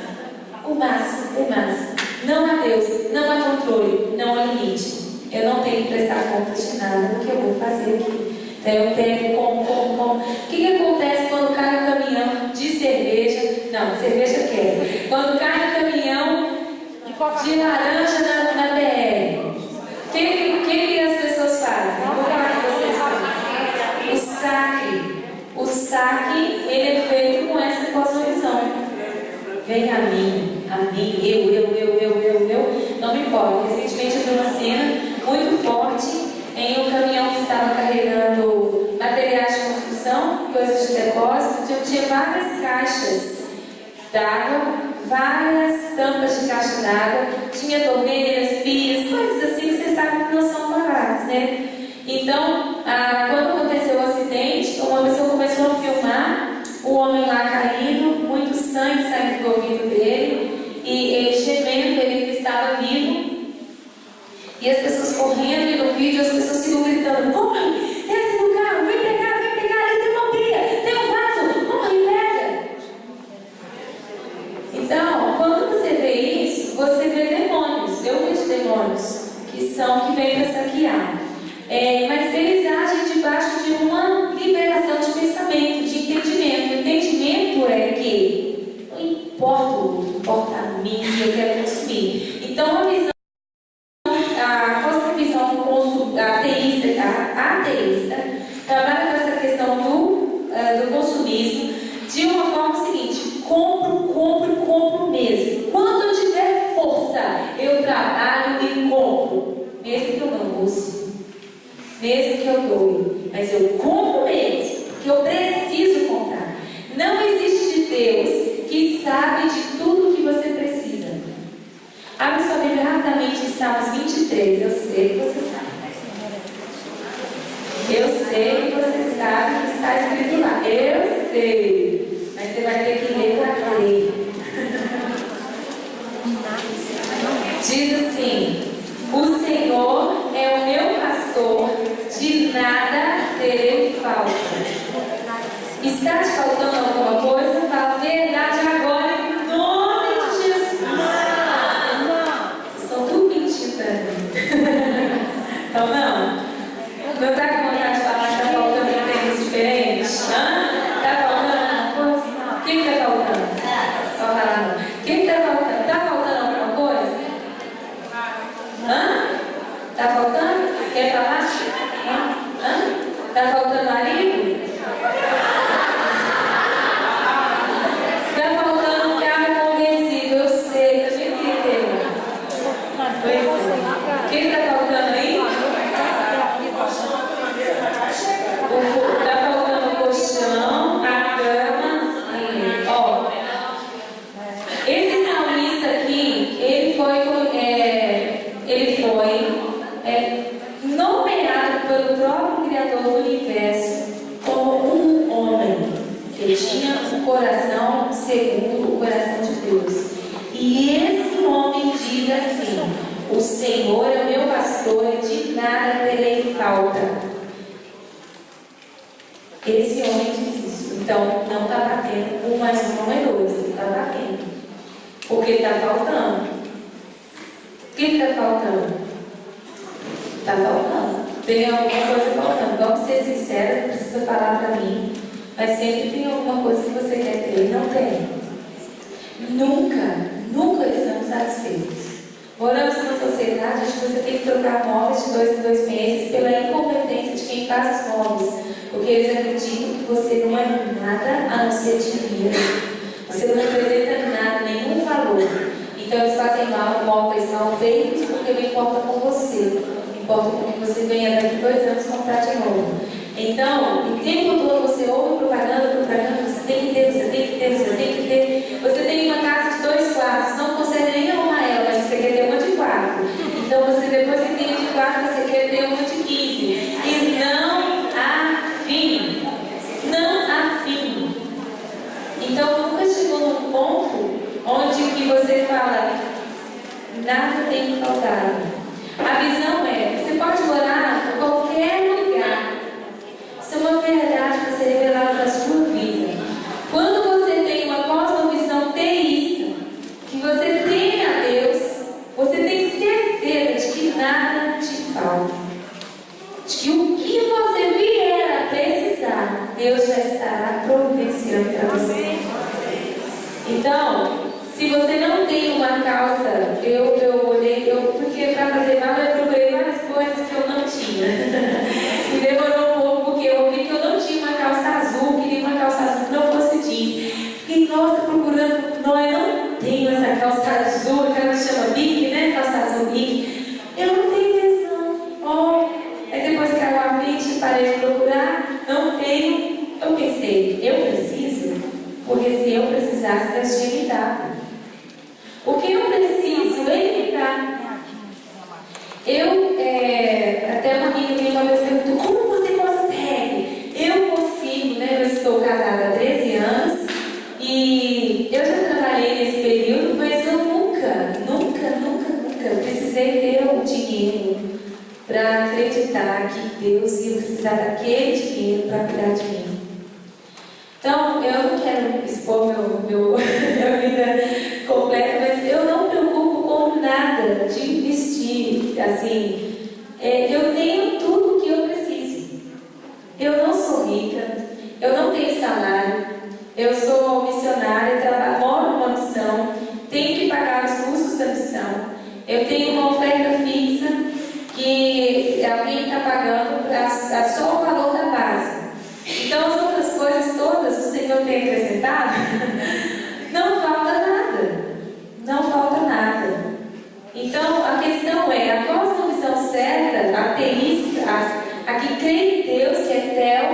o máximo, o máximo. Não há Deus, não há controle, não há limite. Eu não tenho que prestar conta de nada do que eu vou fazer aqui. Então eu pego, como. O que acontece quando cai um caminhão de cerveja? Não, cerveja quer. Quando cai um caminhão de laranja na BR, o que as pessoas fazem? Vou falar com vocês também. O saque, ele é feito com essa cosmovisão. Vem a mim, eu, não me importa. Recentemente eu vi uma cena muito forte em um caminhão que estava carregando materiais de construção, coisas de depósito. Tinha várias caixas d'água, várias tampas de caixa d'água, tinha torneiras, pias, coisas assim que vocês sabem que não são baratas, né? Então, quando aconteceu o acidente, uma pessoa começou a filmar o homem lá caído, muito sangue saindo do ouvido dele, e ele gemendo, ele estava vivo. E as pessoas correndo, e no vídeo as pessoas ficam gritando: corre, desce do carro, vem pegar, ali tem uma pia, tem um vaso, corre, pega. Então, quando você vê isso, você vê demônios. Eu vejo demônios que vêm para saquear. Mas eles agem debaixo de uma liberação de pensamento, de entendimento. O entendimento é que não importa o outro, importa a mim, que eu quero consumir. Então, a visão ateísta trabalha com essa questão do consumismo de uma forma seguinte: compro mesmo. Quando eu tiver força, eu trabalho e compro, mesmo que eu não use, mesmo que eu doe, mas eu compro mesmo, porque eu preciso comprar. Não existe Deus que sabe de tudo que você precisa. Abre sua Bíblia rapidamente em Salmos 23. Eu sei que você sabe. Eu sei que você sabe o que está escrito lá. Eu sei. Mas você vai ter que ler para crer. Diz assim: o Senhor é o meu pastor, de nada terei falta. Está te faltando alguma coisa? Fala a verdade agora, em nome de Jesus. Vocês estão tudo mentindo para mim. Então não? Não está com vontade de falar que está faltando tempos diferentes? Está faltando alguma coisa? O que está faltando? Só falar não. O que está faltando? Está faltando alguma coisa? Está faltando? Quer falar? Está faltando marido? Está faltando um carro convencido? Eu sei, eu tinha que ter. O que está faltando aí? Está faltando o colchão, a cama. Esse salmista aqui, ele foi nomeado pelo próprio Criador do Universo como um homem que tinha um coração segundo o coração de Deus. E esse homem diz assim: o Senhor é o meu pastor, de nada terei falta. Esse homem diz isso. Então, não está batendo 1 mais 1 não é 2, ele está batendo. Porque está faltando. O que está faltando? Está faltando. Tem alguma coisa faltando. Vamos ser sinceros, não precisa falar para mim. Mas sempre tem alguma coisa que você quer ter e não tem. Nunca estamos satisfeitos. Moramos numa sociedade onde você tem que trocar móveis de 2 em 2 meses pela incompetência de quem faz os móveis. Porque eles acreditam que você não é nada a não ser dinheiro. Você não representa nada, nenhum valor. Então eles fazem móveis mal feitos porque não importa com você. Importa com que você venha daqui 2 anos comprar de novo. Então, o tempo todo você ouve propaganda, você tem que ter, você tem que ter, você tem que ter. Você tem uma casa de 2 quartos, não consegue nem arrumar ela, mas você quer ter uma de 4. Então você depois que tem de 4, você quer ter uma de 15. E não há fim. Não há fim. Então nunca chegou num ponto onde que você fala, nada tem que faltar. A visão é, você pode morar em qualquer lugar. Isso é uma verdade para ser revelada na sua vida. Quando você tem uma cosmovisão teísta, que você teme a Deus, você tem certeza de que nada te falta. De que o que você vier a precisar, Deus já estará providenciando para você. Então, se você não tem uma calça, eu olhei, porque para fazer mal eu procurei várias coisas que eu não tinha. E demorou um pouco, porque eu vi que eu não tinha uma calça azul, queria uma calça azul que não fosse jeans. Fiquei, nossa, procurando, não, eu não tenho essa calça azul, aquela que chama Bic, né? Calça azul Bic. Eu não tenho isso, não. Aí depois caiu a ficha, parei de procurar, não tenho. Eu pensei, eu preciso, porque se eu precisasse, Deus tinha me dado. O que eu preciso, Ele me dá. Até uma amiga minha uma vez perguntou, como você consegue? Eu consigo, né? Eu estou casada há 13 anos e eu já trabalhei nesse período, mas eu nunca precisei ter o dinheiro para acreditar que Deus ia precisar daquele dinheiro para cuidar de mim. Então, eu não quero expor minha vida completa, mas eu não me preocupo com nada de investir, assim. Eu tenho tudo o que eu preciso. Eu não sou rica, eu não tenho salário, eu sou missionária, moro numa missão, tenho que pagar os custos da missão, eu tenho uma oferta fixa que alguém está pagando só o valor da base. Então, as outras coisas todas o Senhor tem acrescentado, não falta nada. Não falta nada. Então, a questão é, a cosmovisão certa, a teísta, a que crê em Deus, que é Theo,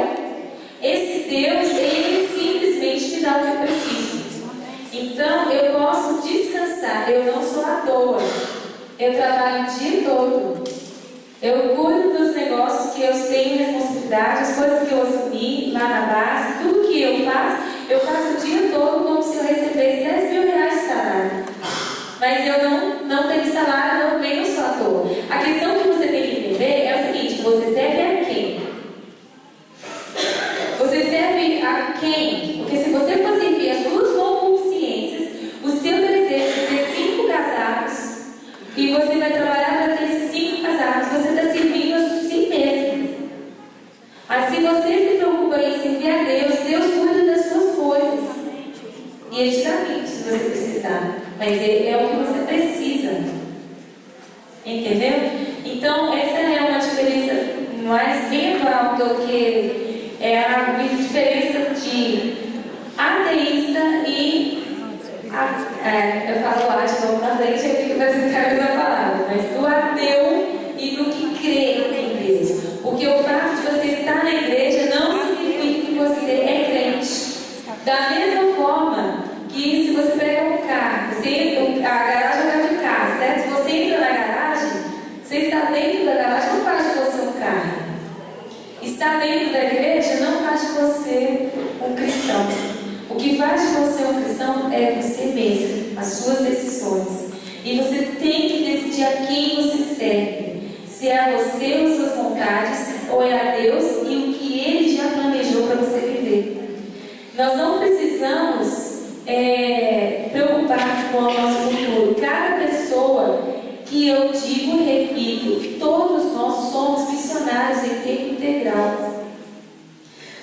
esse Deus, Ele simplesmente me dá o que eu preciso. Então, eu posso descansar, eu não sou à toa. Eu trabalho o dia todo. Eu cuido dos negócios que eu tenho responsabilidade, as coisas que eu assumi lá na base, tudo que eu faço o dia todo como se eu recebesse 10 mil reais de salário. Mas eu não tenho salário, eu venho só à toa. A questão que você tem que entender é o seguinte, você serve a quem? Você serve a quem? Porque se você for servir as suas consciências, o seu desejo de ter 5 casados, e você vai trabalhar para ter esses 5 casados, você está servindo a si mesmo. Mas se você se preocupa em servir a Deus, Deus cuida das suas coisas. E Ele te dá 20 se você precisar. Mas é o que você precisa. Entendeu? Então, essa é uma diferença mais bem atual do que a diferença de ateísta e eu falo de novo na frente, eu fico fazendo a mesma palavra, mas do ateu e do que crê em Deus. Porque o fato de você estar na igreja não significa que você é crente. Da mesma forma que se você pega um carro, a garagem é de casa, certo? Se você entra na garagem, você está dentro da garagem, não faz de você um carro. Estar dentro da igreja não faz de você um cristão. O que faz de você um cristão é você mesmo, as suas decisões. E você tem que decidir a quem você serve. Se é a você ou as suas vontades, ou é a Deus e o que Ele já planejou para você viver. Nós não precisamos preocupar com o nosso futuro. Cada pessoa que eu digo e repito, todos nós somos missionários em tempo integral.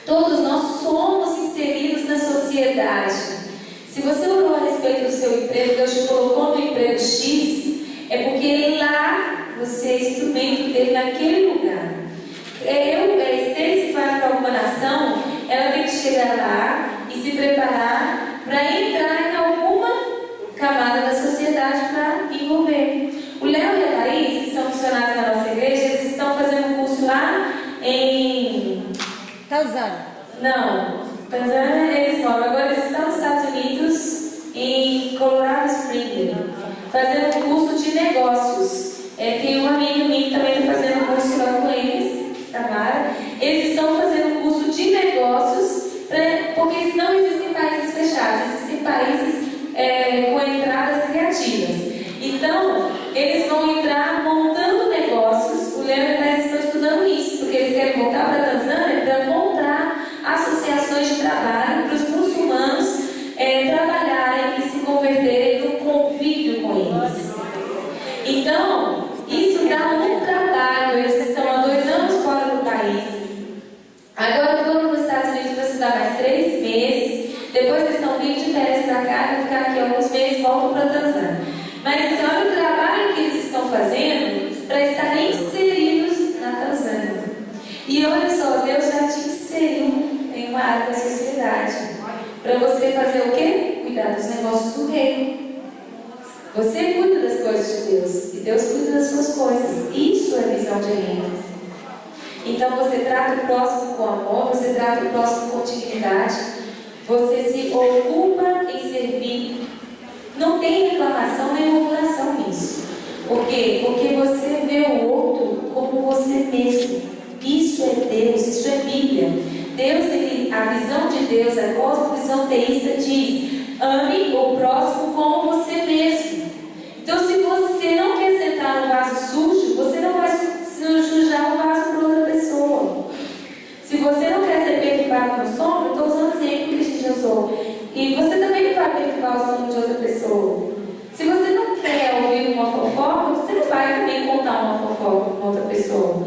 Todos nós somos inseridos na sociedade. Se você orou a respeito do seu emprego, Deus te colocou no emprego X, é porque lá você é instrumento dele naquele lugar. Se vai para alguma nação, ela tem que chegar lá e se preparar para entrar em alguma camada da sociedade para envolver. O Léo e a Thaís, que são funcionários da nossa igreja, eles estão fazendo um curso lá em Tanzânia. Não, Tanzânia eles moram. Agora eles estão nos Estados Unidos, em Colorado Springs, fazendo um curso de negócios. Tem uma amiga minha que também está fazendo um curso lá com eles, Tamara. Eles estão fazendo um curso de negócios, porque não existem países fechados, existem países com entradas criativas. Então, eles vão entrar montando Então, isso dá um trabalho. Eles estão há 2 anos fora do país. Agora foram nos Estados Unidos para estudar mais 3 meses. Depois eles estão vindo de férias para cá, vão ficar aqui alguns meses e voltam para a Tanzânia. Mas olha o trabalho que eles estão fazendo para estarem inseridos na Tanzânia. E olha só, Deus já te inseriu em uma área da sociedade. Para você fazer o quê? Cuidar dos negócios do reino. Você cuida das coisas de Deus. E Deus cuida das suas coisas. Isso é visão de reino. Então você trata o próximo com amor, você trata o próximo com dignidade, você se ocupa em servir. Não tem reclamação nem murmuração nisso. Por quê? Porque você vê o outro como você mesmo. Isso é Deus, isso é Bíblia. Deus, a visão de Deus, a cosmovisão teísta diz: ame o próximo como você mesmo. Então, se você não quer sentar no vaso sujo, você não vai sujar o vaso para outra pessoa. Se você não quer ser perturbado no sono, eu estou usando o exemplo que a gente usou. E você também não vai perturbar o sono de outra pessoa. Se você não quer ouvir uma fofoca, você não vai também contar uma fofoca com outra pessoa.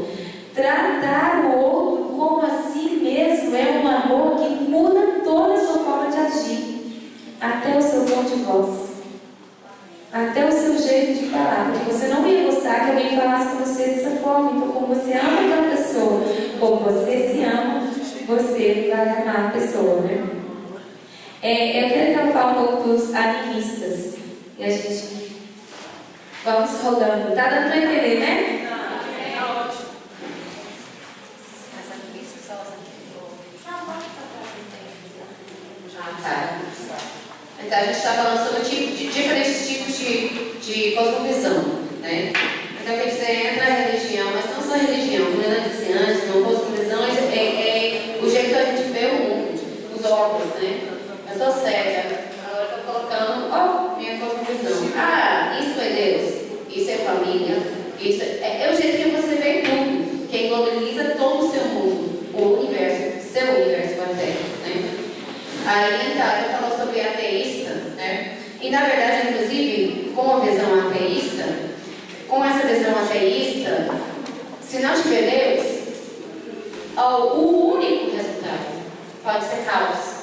Tratar o outro como a si mesmo é um amor que muda toda a sua forma de agir. Até o seu tom de voz. Até o seu jeito de falar. Porque você não ia gostar que alguém falasse com você dessa forma. Então, como você ama aquela pessoa, como você se ama, você vai amar a pessoa, né? Eu quero falar um pouco dos animistas. E a gente... Vamos rodando. Tá dando para entender, né? Então a gente está falando sobre diferentes tipos de cosmovisão, né? Então quer dizer, entra a religião, mas não só religião, como eu disse antes, não cosmovisão é o jeito que a gente vê o mundo, os órgãos, né? Eu estou cega, agora estou colocando, minha cosmovisão. Isso é Deus, isso é família, isso é o jeito que você vê tudo, que globaliza todo o seu mundo, o universo, seu universo até, né? Aí então, ele falou sobre ateísta, né? E na verdade, inclusive, com a visão ateísta, com essa visão ateísta, se não tiver Deus, o único resultado pode ser caos.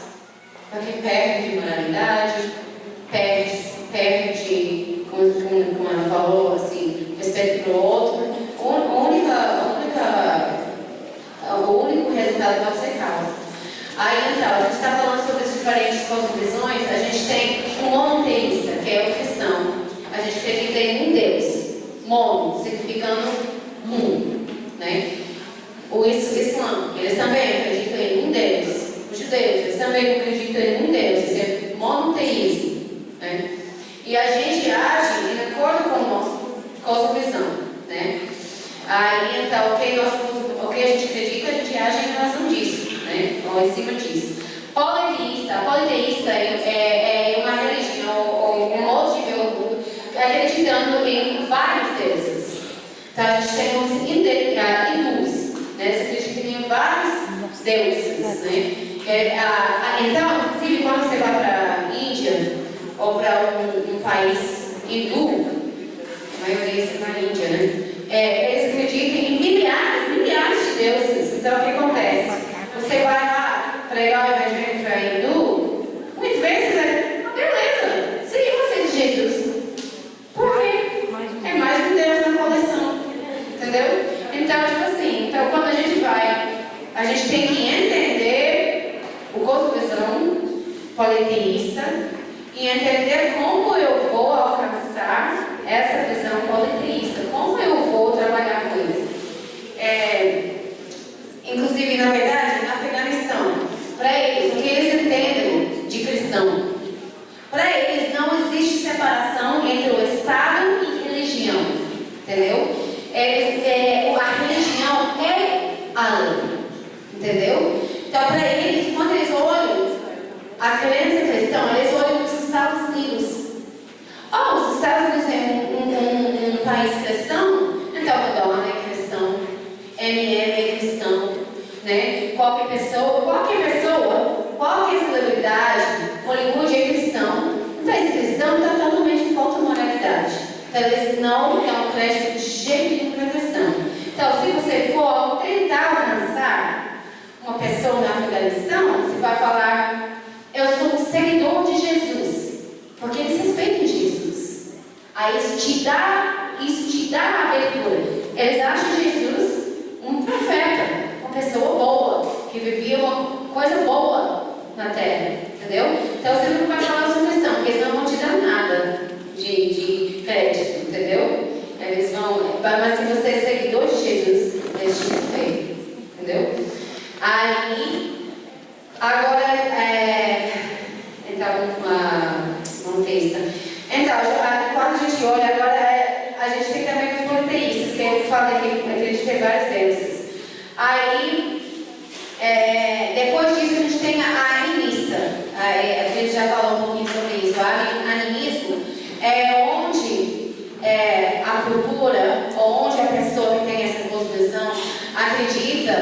Porque perde moralidade, perde como ela falou, assim, respeito para o outro. O único resultado pode ser caos. Aí então, a gente está falando sobre as diferentes cosmovisões. A gente tem um monoteísta, que é o cristão. A gente acredita em um Deus. Mono, significando né? O Islã, eles também acreditam em um Deus. Os judeus, eles também acreditam em um Deus. Isso é monoteísmo, né? E a gente age de acordo com a nossa cosmovisão, né? Aí então, o que a gente acredita, a gente age em relação disso. Ou em cima disso. Politeísta é uma religião ou um modo de ver o mundo acreditando em vários deuses. Então a gente tem os hindus, né? Eles acreditam em vários deuses, né? Então, inclusive, quando você vai para a Índia ou para um país hindu, a maioria está na Índia, né? Eles acreditam em milhares de deuses. Então o que acontece? Você vai lá pregar o evangelho para hindu, muitas vezes beleza, sim, você de Jesus. Por quê? É mais um Deus na coleção. Entendeu? Então, tipo assim, quando a gente vai, a gente tem que entender o cosmovisão politeísta e entender como eu vou alcançar essa visão politeísta, como eu vou trabalhar com isso. Inclusive, na verdade, na Afeganistão, para eles, o que eles entendem de cristão? Para eles não existe separação entre o Estado e religião, entendeu? A religião é a lei, entendeu? Então, para eles, quando eles olham a crença cristã, eles olham os Estados Unidos. Os Estados Unidos é um país cristão, então Madonna é cristão, Eminem é cristão, né? Qualquer pessoa, qualquer celebridade, Hollywood é cristão. Então esse cristão está totalmente em falta de moralidade. Então, eles não dão crédito de jeito nenhum para a questão. Então, se você for tentar alcançar uma pessoa no Afeganistão, você vai falar: eu sou um seguidor de Jesus, porque eles respeitam Jesus. Aí isso te dá a abertura. Eles acham Jesus um profeta, uma pessoa boa, que vivia uma coisa boa na terra, entendeu? Então você não vai falar sobre questão, porque eles não vão te dar nada de crédito, entendeu? Eles vão, mas se você é seguidor de Jesus, eles te respeitam, entendeu? Aí, agora, então, uma texto. Então, quando a gente olha, agora a gente tem também os politeístas, que eu falei que a gente tem vários deuses. Aí, depois disso, a gente tem a animista. A gente já falou um pouquinho sobre isso. O animismo é onde a cultura, onde a pessoa que tem essa cosmovisão acredita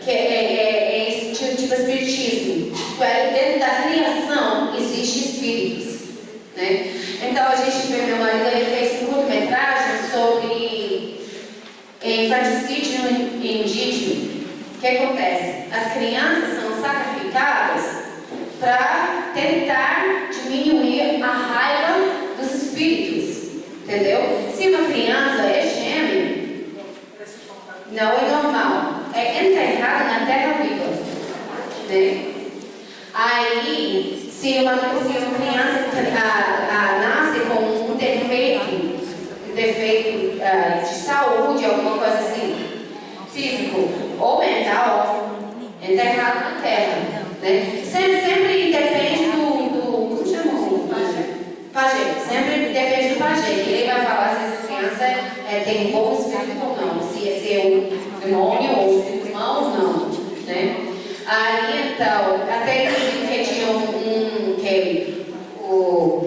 que é esse tipo de espiritismo. Dentro da criação existem espíritos, né? Então a gente vê, meu marido, ele fez uma curta-metragem sobre infanticídio indígena. O que acontece? As crianças são sacrificadas para tentar diminuir a raiva dos espíritos, entendeu? Se uma criança é gêmea, não é normal, é enterrada na terra viva, né? Aí, se uma criança nasce com um defeito de saúde, alguma coisa assim, físico ou mental, enterrado na terra, né? Sempre depende como chama o pajé? Sempre depende do pajé, que ele vai falar se essa criança tem um bom espírito ou não, se é um demônio ou um espírito mau ou não, né? Aí então, até que tinha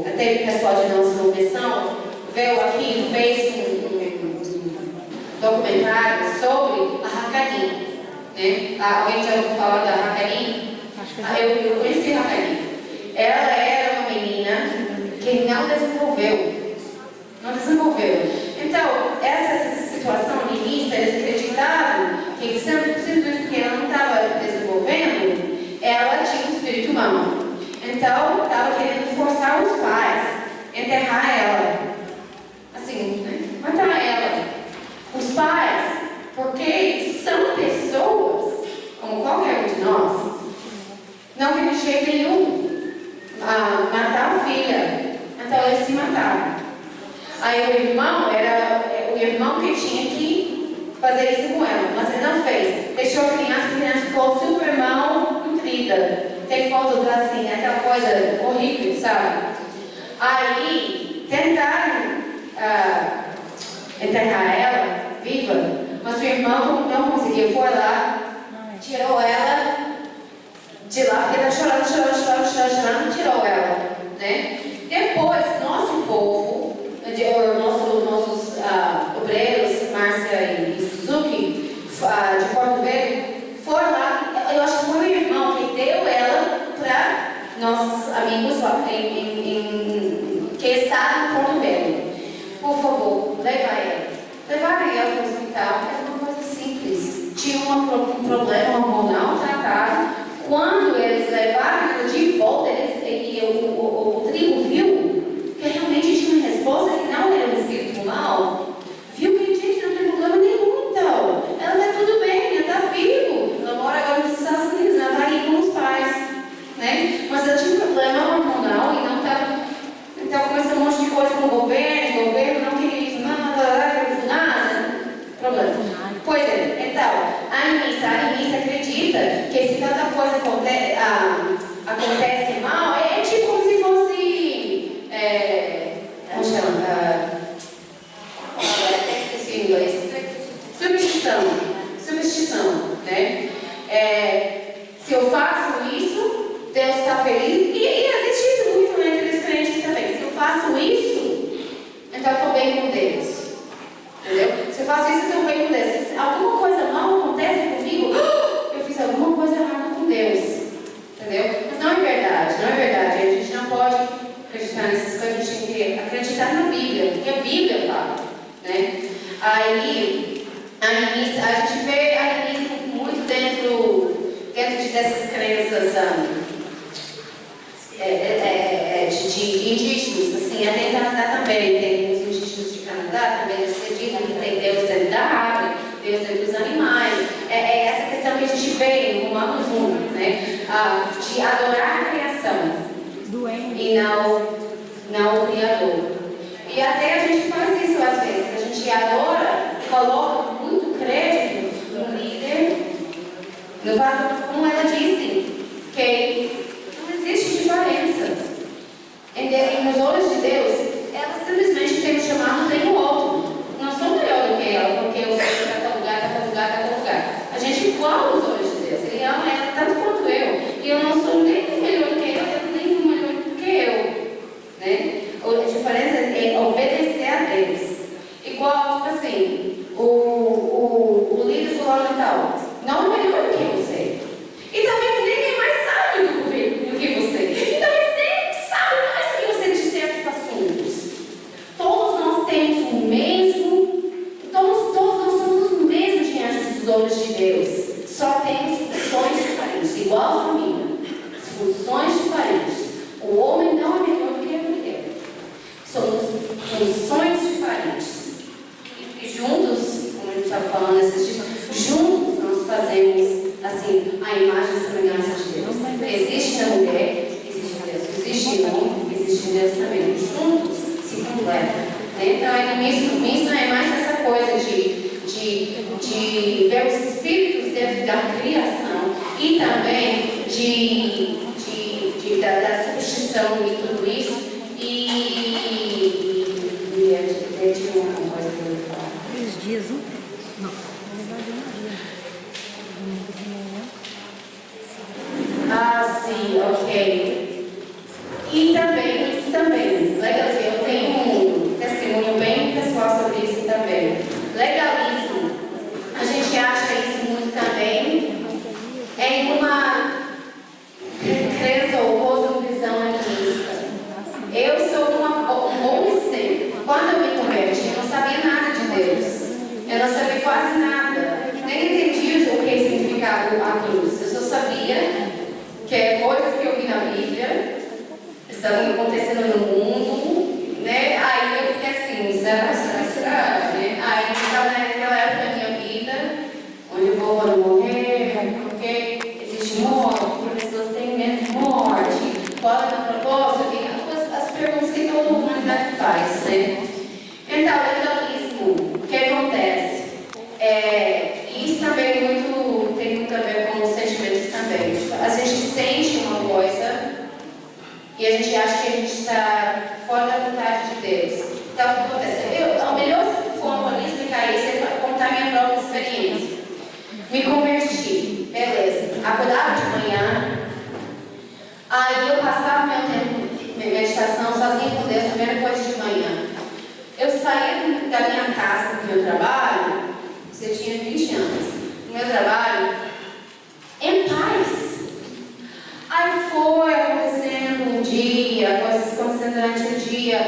até o pessoal de nossa convenção veio aqui e fez um documentário sobre a Hakarim, né? Alguém já ouviu falar da Hakarim? Eu conheci a Hakarim. Ela era uma menina que não desenvolveu. Então, essa situação no início, eles acreditavam que simplesmente porque ela não estava desenvolvendo, ela tinha um espírito mau. Então, estava querendo forçar os pais a enterrar ela. Assim, né? Matar ela. Os pais, porque são pessoas, como qualquer um de nós, não querem de jeito nenhum matar a filha. Então, eles se mataram. Aí o irmão que tinha que fazer isso com ela, mas ele não fez. Deixou a criança ficou super mal nutrida. Tem fotos assim, aquela coisa horrível, sabe? Aí tentaram enterrar ela viva, mas o irmão não conseguiu. Foi lá, tirou ela de lá, porque ela chorando, tirou ela, né? Depois, nosso povo, nossos obreiros, Márcia e Suzuki, de Porto Velho, foi lá, eu acho que foi o irmão que deu ela para nossos amigos lá que estavam em Porto Velho. Por favor, levaram ela para o hospital. Era uma coisa simples. Tinha um problema hormonal tratado. Quando eles levaram ela de volta, o trigo viu que realmente tinha uma resposta que não era um espírito mau. Viu que, gente, não tem problema nenhum, então. Ela está tudo bem, ela está viva. Ela mora agora nos Estados Unidos, ela está aqui com os pais, né? Mas ela tinha um problema hormonal e não estava. Então começou um monte de coisa com o governo não queria isso, nada, problema. Pois é, então, a animista acredita que se tanta coisa acontece mal, é tipo como se fosse, como chama? Esqueci em inglês. Superstição, né? Se eu faço isso, Deus está feliz. E existe isso muito entre os crentes também. Se eu faço isso, então eu estou bem com Deus. Entendeu? Se eu faço isso, eu estou bem com Deus. Se alguma coisa mal acontece comigo, eu fiz alguma coisa errada com Deus. Entendeu? Mas não é verdade. A gente não pode acreditar nessas coisas. A gente tem que acreditar na Bíblia. Porque a Bíblia fala. Aí, a gente vê animismo muito dentro dessas crenças de indígenas, assim, até em Canadá também, tem os indígenas de Canadá também, eles acreditam que tem Deus dentro da árvore, Deus dentro dos animais. É essa questão que a gente vê em Romanos 1, né? De adorar a criação e não o Criador. E até a gente faz isso às vezes, a gente adora, coloca muito crédito no líder, no pastor, como ela disse, que não existe diferença. Nos olhos de Deus, ela simplesmente tem um chamado, tem o outro. Não sou melhor do que ela, porque eu sou de cada lugar, cada lugar, cada lugar. A gente é igual aos olhos de Deus. Ele ama ela tanto quanto eu. E eu não sou nem melhor do que ela, nem melhor do que eu. Né? A diferença é obedecer a Deus. Igual, tipo assim, o líder fundamental não é melhor do que você. E talvez ninguém mais sabe do que você. E talvez nem sabe mais do que você de certos assuntos. Todos nós temos o mesmo, todos nós somos o mesmo diante dos olhos de Deus. Só temos funções diferentes, igual a família. Funções diferentes. O homem não é melhor do que a mulher. Somos funções diferentes. E juntos, como a gente estava falando esses dias, juntos nós fazemos assim, a imagem e semelhança de Deus. Existe na mulher, existe em Deus. Existe no homem, existe em Deus também. Juntos se completam. Então, isso é mais essa coisa de ver os espíritos dentro da criação e também da substituição e tudo isso. Eu tinha uma coisa que eu ia falar. 3 dias, não. Sim, ok. E também, legalzinho, eu tenho um testemunho bem pessoal sobre isso também. Legalismo, a gente acha isso muito também em uma crença ou cosmovisão animista. Eu sou um bom exemplo. Quando eu me converti, eu não sabia nada de Deus. Eu não sabia quase nada. Nem entendi o que significava a cruz. Eu só sabia que é coisas que eu vi na Bíblia, estavam acontecendo no mundo, né? Aí eu fiquei assim, será, né? Aí eu estava naquela época da minha vida, onde eu vou morrer, porque existe morte, porque pessoas têm medo de morte, qual é o propósito, as perguntas que toda a humanidade faz, né? Então, legalismo, o que acontece? Isso também tem muito a ver com os sentimentos também. A gente sente uma coisa e a gente acha que a gente está fora da vontade de Deus. Então, o que acontece? A melhor forma de explicar isso é contar minha própria experiência. Me converti, beleza. Acordava de manhã, aí eu passava meu tempo de meditação sozinha com Deus, primeira coisa de manhã. Eu saía da minha casa para o meu trabalho, você tinha 20 anos, no meu trabalho, em paz. Aí foi acontecendo um dia, coisas acontecendo durante o dia.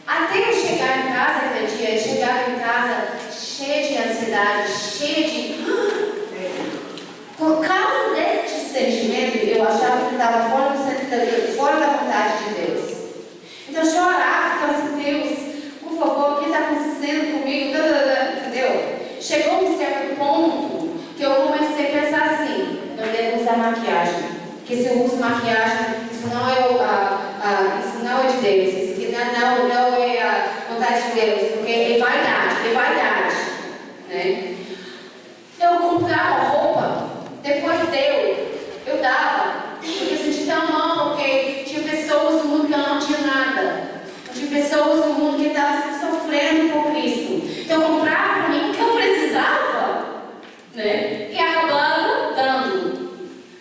Até eu chegar em casa aquele dia, eu chegava em casa cheia de ansiedade, cheia de... Por causa desse sentimento, eu achava que estava fora da vontade de Deus. Então eu chorava, ficava assim, Deus, por favor, o que está acontecendo comigo? Entendeu? Chegou um certo ponto que eu comecei a pensar assim, eu devo usar maquiagem. Porque se eu uso maquiagem, isso não é de Deus, isso não é a vontade de Deus, porque é vaidade, né? Eu comprava roupa, depois eu dava, porque eu senti tão mal, porque tinha pessoas no mundo que eu não tinha nada. Tinha pessoas no mundo que estavam sofrendo por Cristo. Então eu comprava para mim o que eu precisava, né? E acabava dando,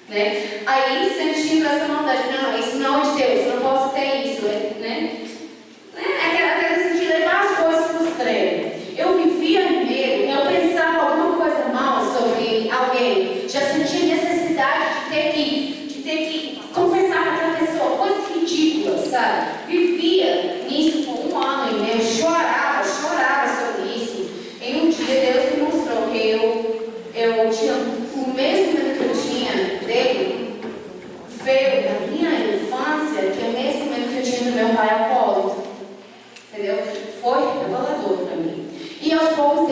né? Aí sentindo essa maldade, não, isso não é de Deus, eu não posso ter isso, né? Aquela coisa de levar as coisas para o extremo. Eu vivi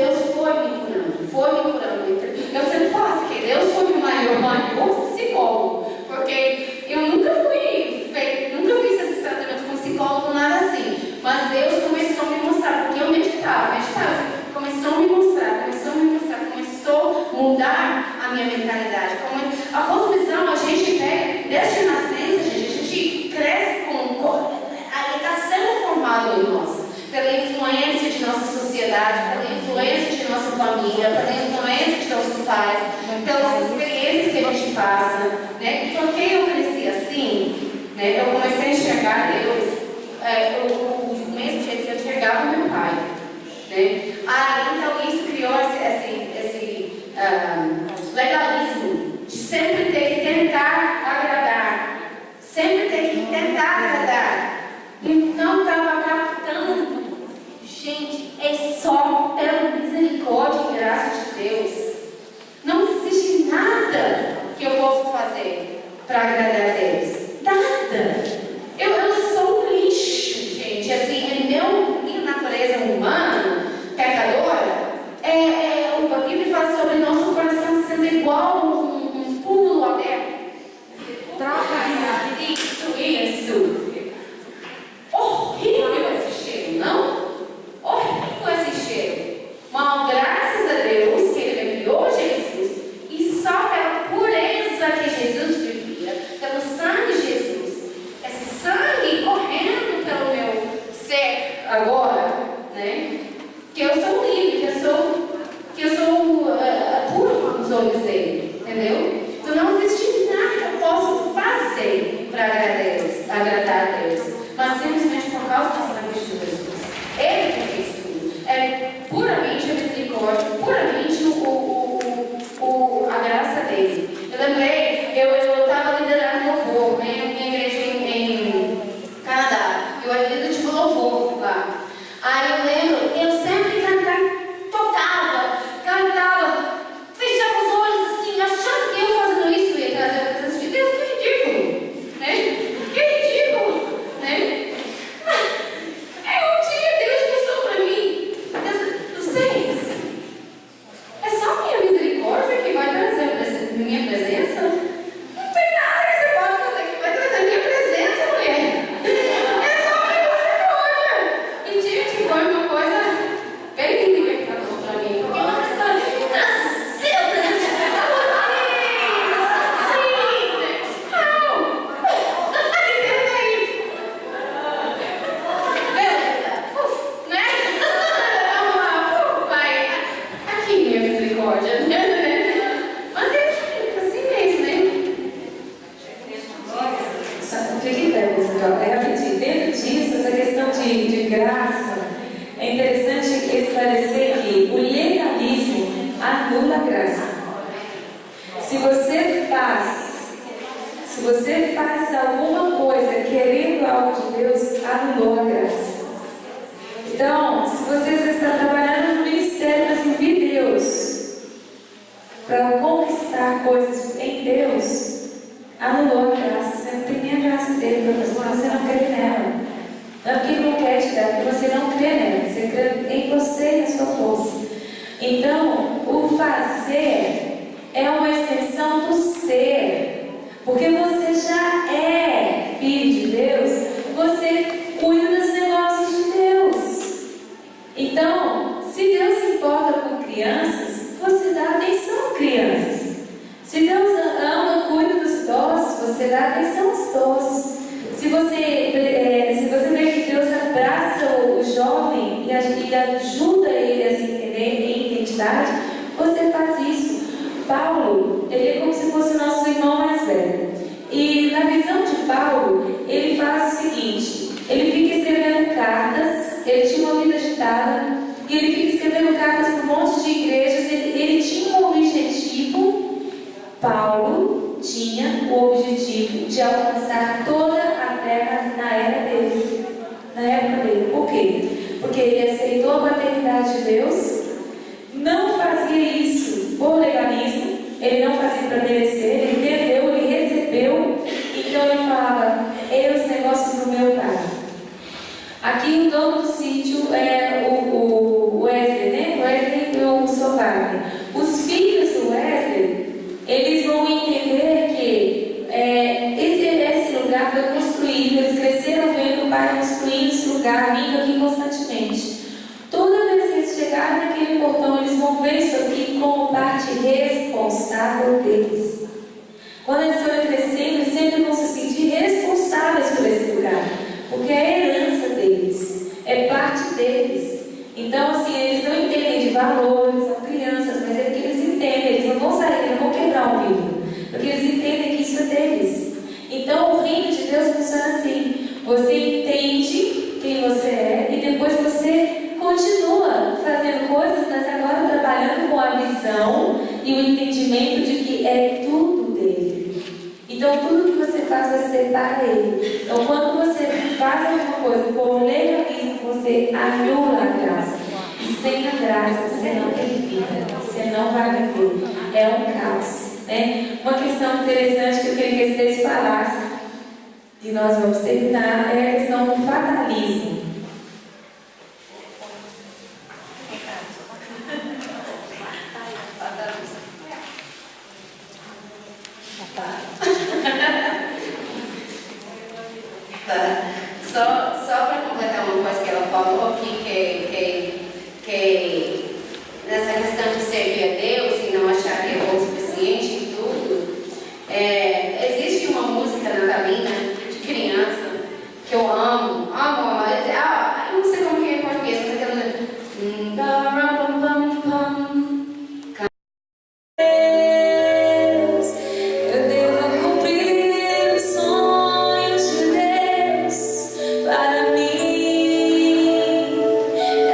Deus foi me curando. Eu sempre falo assim, que Deus foi o maior psicólogo, porque eu nunca fiz esses tratamentos com psicólogo, nada assim. Mas Deus começou a me mostrar, porque eu meditava, começou a me mostrar, começou a mudar a minha mentalidade. A cosmovisão, a gente pega, desde a nascença, a gente cresce aí está sendo formado em nós, pela influência de nossa sociedade, pela influência de nossa família, pela influência de nossos pais, pelas experiências que a gente passa, né? Porque eu cresci assim, né? Eu comecei a enxergar Deus, o mesmo jeito que eu enxergava meu pai, né? Então isso criou esse legalismo de sempre ter que tentar agradar, Então estava captando, gente, é só pela misericórdia e graça de Deus. Não existe nada que eu possa fazer para agradar a Deus. Nada. Eu sou um lixo, gente. Assim, minha natureza humana, pecadora, a Bíblia fala sobre nosso coração sendo igual um túmulo aberto. Isso. Horrível esse cheiro, não? Horrível esse cheiro. Mas graças a Deus que Ele enviou Jesus, e só pela pureza que Jesus vivia, pelo sangue de Jesus, esse sangue correndo pelo meu ser agora, né? Que eu sou livre, que eu sou puro nos olhos dele, entendeu? Então não existe nada que eu possa fazer para agradar a Deus, mas simplesmente por causa do sangue de Jesus. Ele fez tudo. É puramente a misericórdia, puramente a graça dele. Eu lembrei, eu estava liderando louvor, né, em minha igreja em Canadá. Eu era líder de louvor lá. Aí eu lembro, eu sempre cantava, fechava os olhos assim, achando que eu fazendo isso ia trazer a presença de Deus. Que ridículo, né? Que ridículo, né? Um dia Deus mostrou para mim, vocês, é só minha misericórdia que vai trazer minha presença? Não tem nada que você pode fazer que vai trazer minha presença, mulher. É só minha misericórdia. E gente, foi uma coisa bem libertadora para mim, porque eu nasceu a presença de Deus. Sim, não, entenda aí. Beleza, né? Vamos lá, vai. Aqui minha misericórdia, mas é assim mesmo, né? Fique bem, pessoal. Rapidinho. Dentro disso, essa questão de graça, é interessante esclarecer que o legalismo anula a graça. Se você faz alguma coisa querendo algo de Deus, anulou a graça. Então, se você está trabalhando no ministério para servir Deus, para conquistar coisas em Deus, anulou a graça. Você não tem nem a graça dele para você não crê nela. Não é porque ele não quer te dar, porque você não crê nela. Você crê em você e na sua força. Então, o fazer é uma extensão do ser. Porque você já é filho de Deus, você cuida dos negócios de Deus. Então, se Deus se importa com crianças, você dá atenção a crianças. Se Deus ama, cuida dos idosos, você dá atenção aos idosos. Se você vê que Deus abraça o jovem e ajuda ele a se entender em identidade, você faz isso. Paulo, ele é como se fosse o nosso irmão mais velho. E na visão de Paulo, ele faz o seguinte: ele fica escrevendo cartas, ele tinha uma vida agitada, e ele fica escrevendo cartas para um monte de igrejas. Ele tinha um objetivo. Paulo tinha o objetivo de alcançar toda a terra na era dele, na época dele. Por quê? Porque ele aceitou a paternidade de Deus, não fazia isso por legalismo, ele não fazia para merecer, ele entendeu, ele recebeu, então ele falava: os negócios do meu pai. Aqui o dono do sítio é o Wesley, né? O Wesley, Wagner. Os filhos do Wesley, eles vão entender que esse lugar foi construído, eles cresceram vendo o pai construindo esse lugar, vindo aqui constantemente. Toda vez que eles chegarem naquele portão, eles vão ver isso aqui como parte responsável deles. Quando eles forem crescendo, eles sempre vão se sentir responsáveis por esse lugar, porque é a herança deles, é parte deles. Então, assim, eles não entendem de valores, são crianças, mas é porque eles entendem, eles não vão sair, não vão quebrar o vidro, porque eles entendem que isso é deles. Então, o reino de Deus funciona assim: você entende quem você é e depois você continua fazendo coisas, mas agora trabalhando com a visão e o entendimento de que é tudo dele. Então, tudo que você faz vai ser para ele. Então, quando você faz alguma coisa por legalismo, você anula a graça. E sem a graça, você não tem vida, você não vai viver. É um caos. Né? Uma questão interessante que eu queria que vocês falassem, e nós vamos terminar, é a questão do fatalismo. Só para completar uma coisa que ela falou aqui, que nessa questão de servir a Deus e não achar que é bom o suficiente e tudo, existe uma música natalina de criança que eu amo, eu não sei como que é em português, mas aquela eu devo cumprir os sonhos de Deus para mim.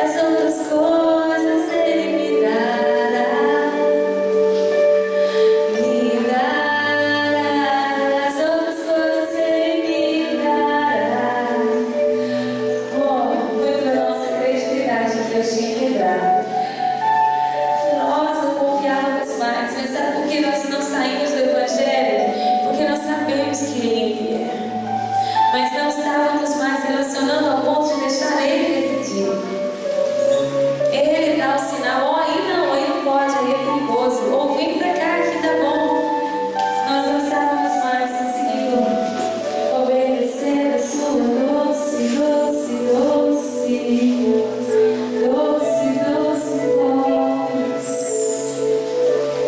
As outras coisas Ele me dará. As outras coisas Ele me dará. Muito da nossa credibilidade que Deus tinha quebrado. Nós não confiávamos mais, mas sabe por que nós não saímos do Evangelho? Porque nós sabemos que Ele é. Mas não estávamos mais relacionando ao ponto de deixar Ele decidir. Ele dá o sinal: aí não pode, aí é perigoso. Ou vem pra cá que tá bom. Nós não estávamos mais conseguindo obedecer a sua doce voz.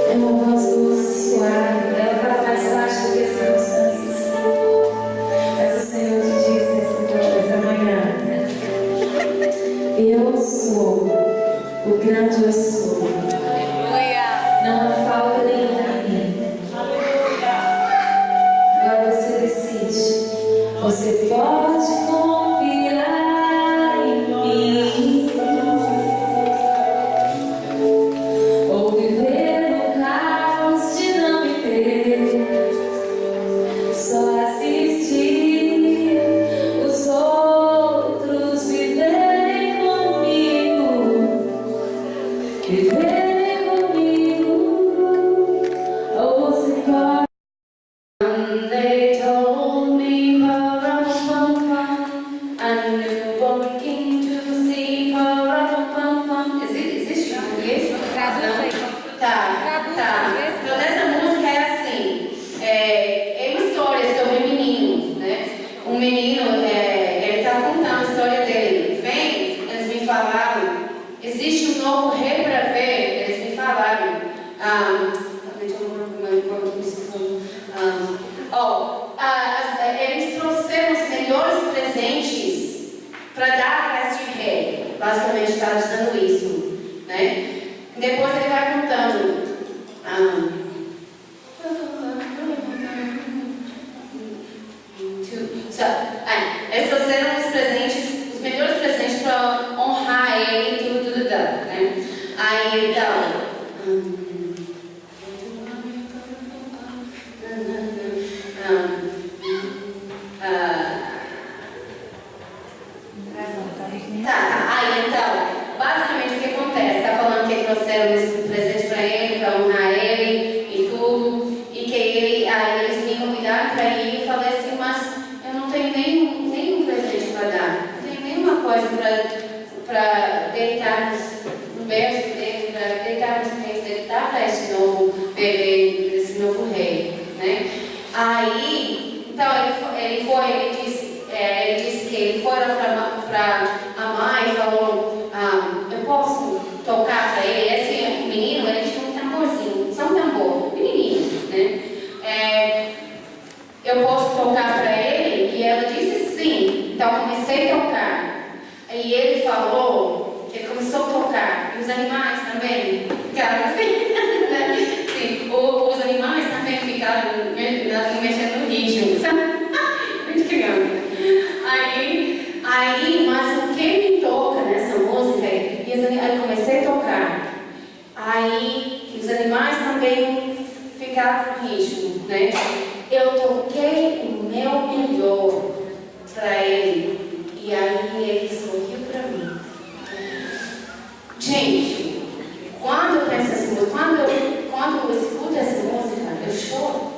É uma voz doce, suave, ela fala mais baixo do que as circunstâncias. Mas o Senhor te diz nessa manhã: eu sou o grande eu sou. Não há falta nenhuma em mim. Agora você decide. Você pode confiar em mim ou viver no caos de não me ter, só assistir os outros viverem comigo, ou você pode. They told me, a newborn king to see. Existe em português? Tá. Então, nessa música é assim: é uma história sobre um menino, né? Um menino, ele está contando a história dele. Eles me falaram, existe um novo rei para ver. Eles me falaram. Eles trouxeram os melhores presentes para dar a festa de rei. Basicamente está dizendo isso, né? Depois ele vai contando. Eles trouxeram os presentes, os melhores presentes para honrar ele e tudo, né? Aí então. Aí então, basicamente o que acontece? Está falando que trouxeram esse presente para ele, para honrar ele e tudo, e que aí eles me convidaram para ir. E falei assim: mas eu não tenho nenhum presente para dar, não tenho nenhuma coisa para deitar no berço dele, para deitar no ver esse novo rei, né? Aí, então ele disse que ele foi para Amã e falou, eu posso tocar para ele? Esse menino, ele tinha um tamborzinho, só um tambor, pequenininho, né? Eu posso tocar para ele? E ela disse sim. Então comecei a tocar. E ele falou que ele começou a tocar. E os animais também ficaram assim. Sim, os animais também ficaram mexendo no ritmo, sabe? Muito criança. Aí, mas o que me toca nessa música, aí comecei a tocar. Aí os animais também ficaram no ritmo, né? Eu toquei o meu melhor para ele e aí ele sorriu para mim. Gente, quando eu penso assim, quando eu escuto essa música, eu choro.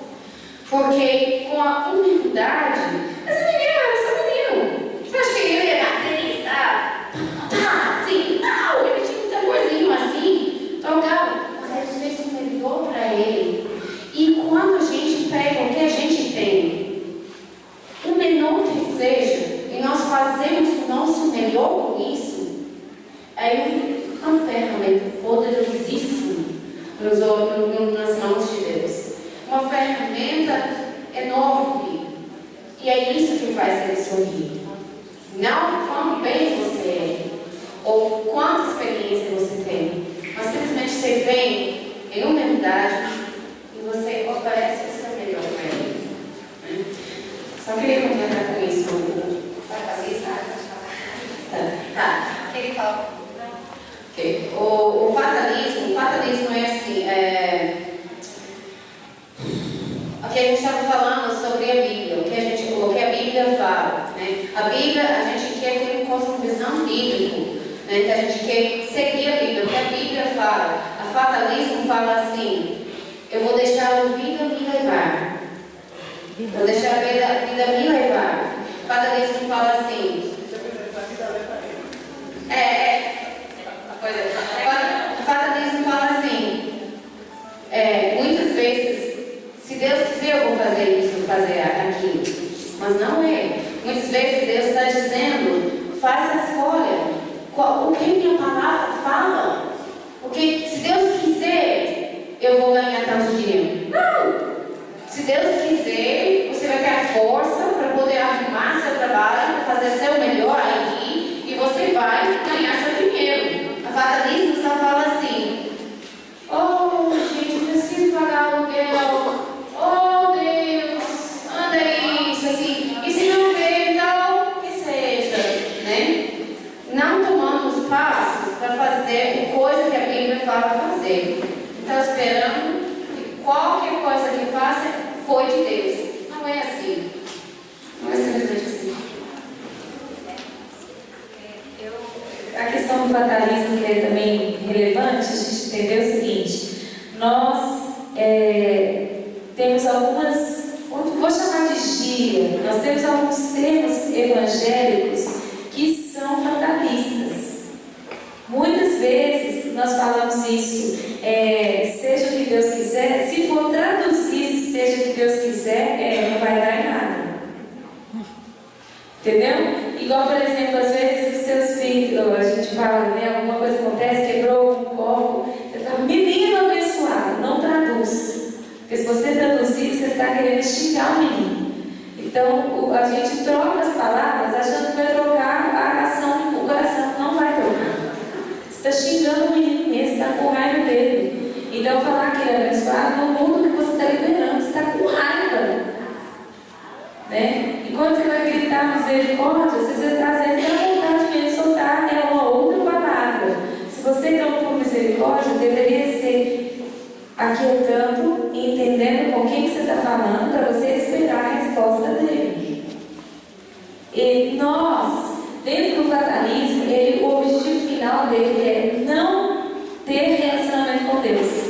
Porque com a humildade, esse menino era só menino. Você acha que ele era atenista? Assim, não, ele tinha um tamborzinho assim, tocava, mas ele fez o melhor para ele. E quando a gente pega o que a gente tem, o menor que seja, e nós fazemos o nosso melhor com isso, é uma ferramenta poderosíssima nas mãos de Deus. Uma ferramenta enorme. E é isso que faz ele sorrir. Não quão bem você é, ou quanta experiência você tem, mas simplesmente você vem em humildade e você oferece o seu melhor para ele. Só queria comentar com isso. Tá. Ele fala. Okay. O fatalismo é assim. Aqui a gente estava falando sobre a Bíblia, o que a Bíblia fala. Né? A Bíblia, a gente quer ter uma cosmovisão bíblica, né? Então a gente quer seguir a Bíblia, o que a Bíblia fala. A fatalismo fala assim: eu vou deixar a vida me levar. Vou deixar a vida me levar. O fatalismo fala assim. O fatalismo fala assim. Muitas vezes, se Deus quiser, eu vou fazer isso, fazer aquilo. Mas não é. Muitas vezes Deus está dizendo: faz a escolha. O que minha palavra fala? Porque se Deus quiser, eu vou ganhar tanto dinheiro. Não! Se Deus quiser, você vai ter a força para poder arrumar seu trabalho, para fazer seu melhor aqui, e você vai ganhar seu dinheiro. A fatalismo só fala assim: oh, gente, eu preciso pagar aluguel. Oh, Deus, anda isso, assim. E se não ver, então, que seja, né? Não tomamos passos para fazer coisa que a Bíblia fala fazer. Está esperando que qualquer coisa que faça foi de Deus. Não é assim. Não é simplesmente assim. A questão do fatalismo, que é também relevante, a gente entender o seguinte: nós temos algumas, vou chamar de gíria, nós temos alguns termos evangélicos que são fatalistas. Muitas vezes nós falamos isso, seja o que Deus quiser. Se for traduzir seja o que Deus quiser, não vai dar em nada. Entendeu? Igual, por exemplo, às vezes os seus filhos, a gente fala, né, alguma coisa acontece, quebrou um copo, você fala: menino abençoado. Não traduz. Porque se você traduzir, você está querendo xingar o menino. Então, a gente troca as palavras achando que vai trocar a ação, o coração não vai trocar. Você está xingando o menino mesmo, está com raiva dele. Então, falar que ele é abençoado no mundo que você está liberando, você está com raiva. Né? E quando você vai gritar misericórdia, você às vezes dá vontade de ele soltar uma outra palavra. Se você não for misericórdia, deveria ser aquietando e entendendo com quem você está falando, para você esperar a resposta dele. E nós, dentro do fatalismo, o objetivo final dele é não ter relacionamento com Deus.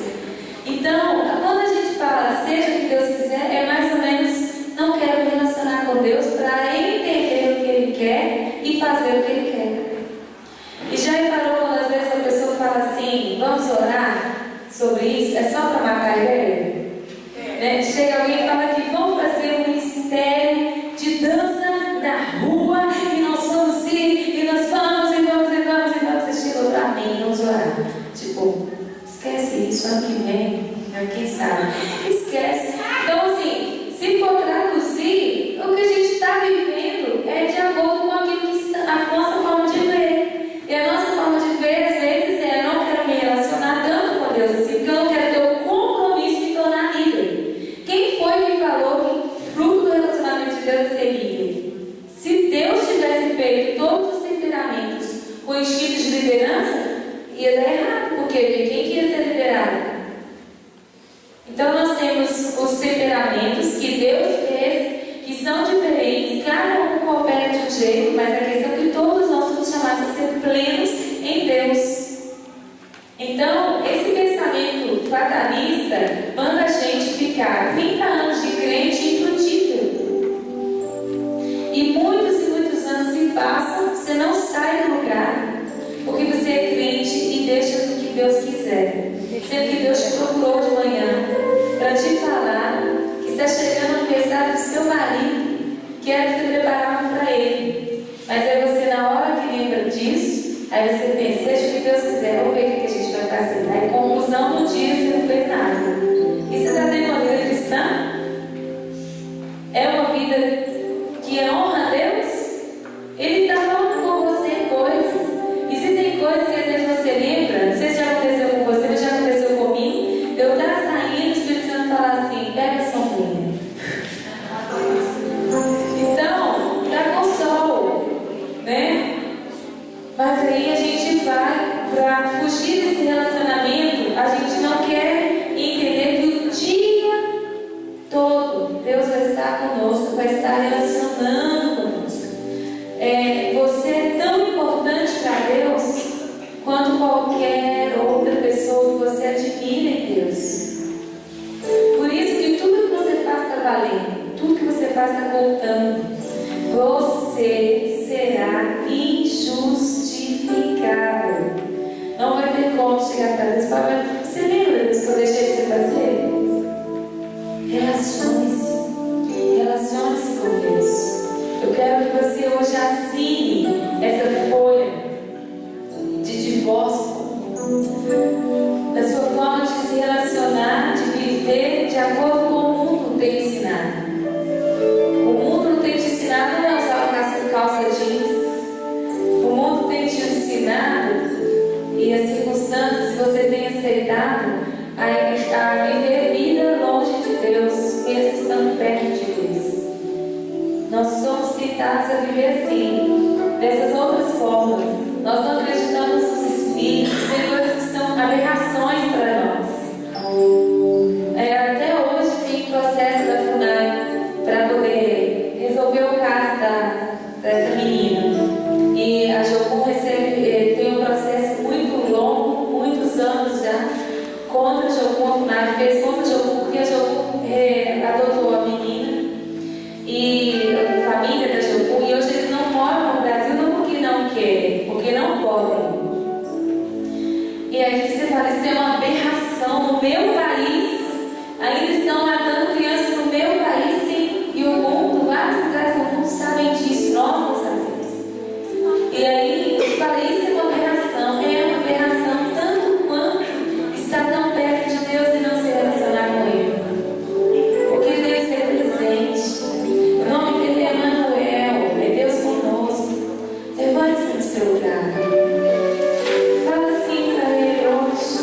Então, quando a gente fala seja o que Deus quiser, é mais ou menos: não quero me relacionar com Deus para entender o que Ele quer e fazer o que Ele quer. E já reparou quando às vezes a pessoa fala assim: vamos orar sobre isso? É só para matar a ideia? né? Chega alguém e fala que vamos fazer um ministério de dança na rua e nós vamos ir, e nós vamos, e vamos, e vamos, e vamos. Você chegou para mim, vamos orar. Tipo, esquece isso, ano que vem, quem sabe? Esquece. Então, assim, se for traduzir, o que a gente está vivendo é de acordo com aquilo que está, a nossa forma de ver. E a nossa forma de ver, às vezes, é: eu não quero me relacionar tanto com Deus assim, porque eu não quero ter o compromisso de tornar líder. Quem foi que falou que fruto do relacionamento de Deus é ser líder? Se Deus tivesse feito todos os temperamentos com instinto de liderança, ia dar errado, porque quem queria ser liderado? Então nós temos os temperamentos que Deus fez, que são diferentes, cada um coopera de um jeito, mas a questão é que todos nós somos chamados a ser plenos em Deus. Então, esse pensamento fatalista manda a gente ficar 30 anos de crente infrutífero. E muitos anos se passam, você não sai do lugar, porque você é crente e deixa o que Deus quiser. Sendo que Deus te procurou de manhã para te falar que está chegando o aniversário do seu marido, que era que você preparava para ele. Mas aí você, na hora que lembra disso, aí você pensa: seja o que Deus quiser, vamos ver o que a gente vai fazer. Aí, conclusão do dia, você não fez nada. E você está tendo uma vida cristã? É uma vida que honra a Deus? Ele está falando com você coisas. Existem coisas que às vezes você lembra, não sei se já aconteceu com você, mas já aconteceu comigo. Eu estava saindo, o Espírito Santo fala assim: pega a sombrinha. Então, dá consolo, né? Mas aí a gente vai para fugir desse relacionamento. A gente não quer entender que o dia todo Deus vai estar conosco, vai estar relacionando conosco. Você é tão importante para Deus quanto qualquer outra pessoa que você admira em Deus. Por isso que tudo que você faz está valendo, tudo que você faz está contando. Você será injustificável. Não vai ter como chegar para Deus e falar: você lembra disso que eu deixei de você fazer? Relacione-se com Deus. Eu quero que você hoje assine essa folha de divórcio da sua forma de se relacionar, de viver de acordo com o mundo tem ensinado. O mundo não tem te ensinado a usar calça jeans. O mundo tem te ensinado, e as circunstâncias que você tem aceitado, a viver vida longe de Deus, mesmo estando perto de Deus. Nós somos tentados a viver assim, dessas outras formas. Nós não acreditamos nos espíritos, tem coisas que são aberrações para nós. Até hoje tem processo da FUNAI para poder resolver o caso dessa menina. E a Jocum tem um processo muito longo, muitos anos já, contra a Jocum. A FUNAI fez contra a Jocum, porque a Jocum adotou a menina e a família da Jocum, e hoje eles não moram no Brasil, não porque não querem, porque não podem. E aí você fala: isso é uma aberração. No meu país ainda estão matando crianças no meu país, sim. E o mundo, vários lugares do mundo sabem disso, nós não sabemos. E aí eu falei: isso é uma aberração. É uma aberração tanto quanto estar tão perto de Deus e não se relacionar com Ele. Porque Deus é presente. O nome dele é Emmanuel, é Deus conosco. Levante-se no seu lugar. Fala assim para Ele hoje.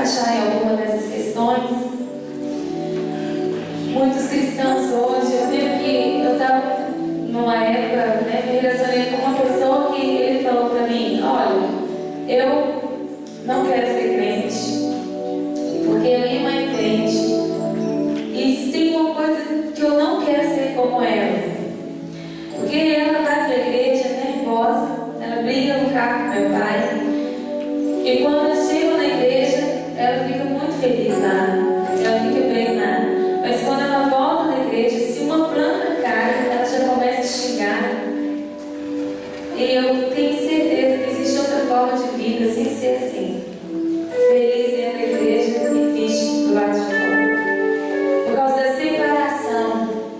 encaixar em alguma dessas questões. Muitos cristãos hoje, eu lembro que eu estava numa época, me relacionei com uma pessoa que ele falou para mim: olha, eu não quero ser crente, porque a minha mãe é crente, e se tem uma coisa que eu não quero ser como ela, porque ela vai para a igreja nervosa, ela briga no carro com meu pai, e quando eu chego na igreja, ela fica muito feliz lá, ela fica bem lá, mas quando ela volta da igreja, se uma planta cai, ela já começa a xingar. E eu tenho certeza que existe outra forma de vida sem ser assim. Feliz dentro da igreja e triste do lado de fora. Por causa da separação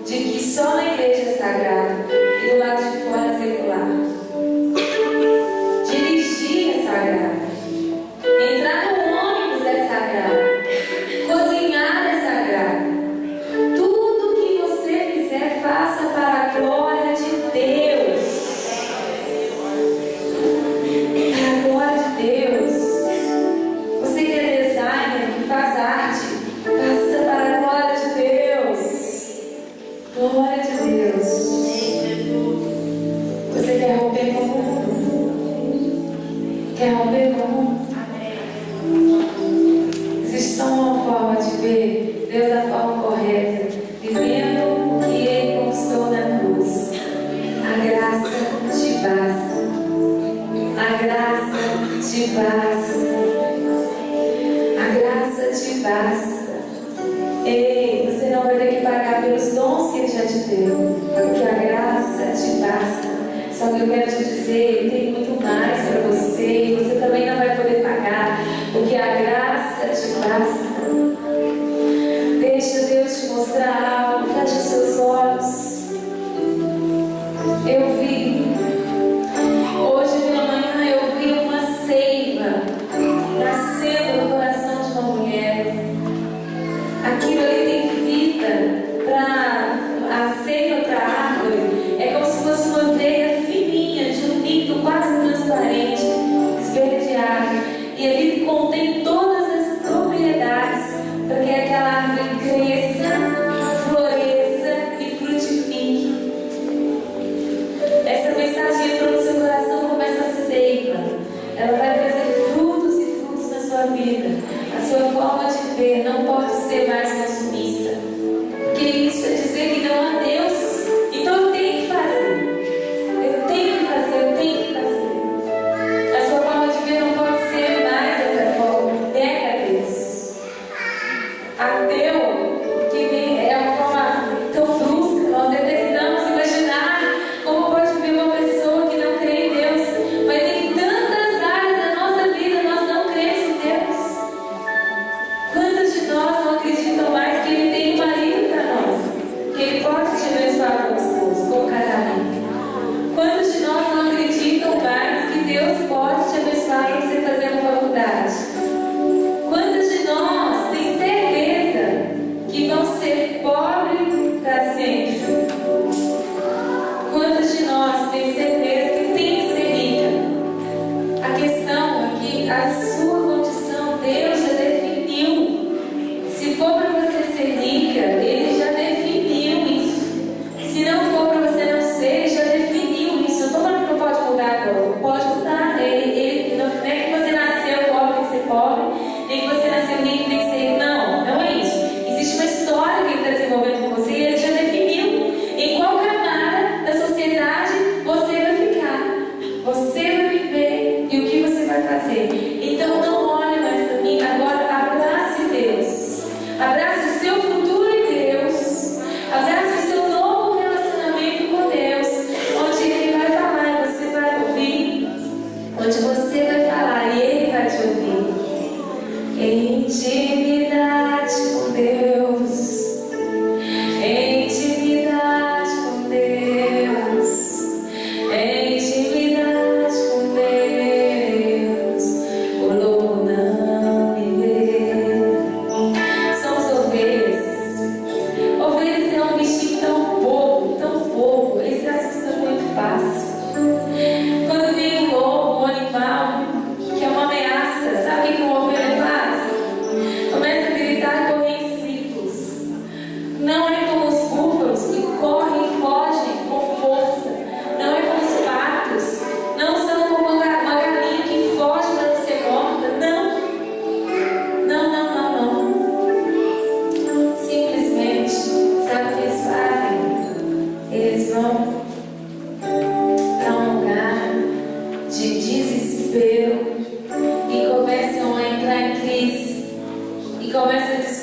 de que só na igreja é sagrado e do lado de fora é secular. Dirigir é sagrado. Entrar no ônibus é sagrado. Cozinhar é sagrado. Tudo que você fizer, faça para a glória de Deus. Para a glória de Deus. Você que é designer, que faz arte, faça para a glória de Deus. Glória de Deus. Você quer romper com o mundo? Quer romper com o mundo? Existe só uma forma de ver Deus da forma correta, vivendo o que Ele conquistou na cruz. A graça te basta. A graça te basta. A graça te basta. Ei, você não vai ter que pagar pelos dons que Ele já te deu, porque a graça te basta. Só que eu quero te dizer, Ele tem muito mais para você, e você também não vai poder pagar, porque a graça te basta. Deixa Deus te mostrar algo, feche os seus olhos. Eu vi, hoje pela manhã eu vi uma seiva nascendo no coração de uma mulher. Aquilo ali tem vida para a seiva, para a árvore. É como se fosse uma veia fininha de um líquido quase transparente, esverdeado. E ali contém todas as propriedades para que aquela árvore cresça, floresça e frutifique. Essa mensagem entrou no seu coração como essa seiva. Ela vai trazer frutos e frutos na sua vida. A sua forma de ver não pode ser mais consumista, porque isso é dizer que não há Deus. Então eu tenho que fazer. Eu tenho que fazer, eu tenho que fazer. A sua forma de ver não pode ser mais essa forma. Nega a Deus. Ateu, que é uma forma tão brusca, nós detestamos imaginar como pode ver uma pessoa que não crê em Deus, mas em tantas áreas da nossa vida nós não cremos em Deus. Quantos de nós não acreditam mais que Ele tem um marido para nós, que Ele pode te abençoar com esposo, com casamento? Quantos de nós não acreditam mais que Deus pode te abençoar para você fazer uma faculdade? Quantos de nós têm certeza que vão ser pobres para sempre? Quantos de nós têm certeza que tem que ser rica? A questão é que a sua condição Deus já definiu. Se for para você ser rica, Ele já definiu isso. Se não for para você não ser, já definiu isso. Eu estou falando que não pode mudar agora. Pode mudar. Não é que você nasceu pobre, tem que ser pobre, nem que você nasceu rico, tem que ser rico. Não, não é isso. Existe uma história que Ele está desenvolvendo com você e Ele já definiu em qual camada da sociedade você vai ficar. Você vai viver e o que você vai fazer. Então não olhe mais para mim. Agora abrace Deus. Abrace o seu futuro em Deus. Abrace o seu novo relacionamento com Deus, onde Ele vai falar e você vai ouvir. Onde você vai falar e Ele vai te ouvir. Intimidade com Deus. Intimidade com Deus. Intimidade com Deus.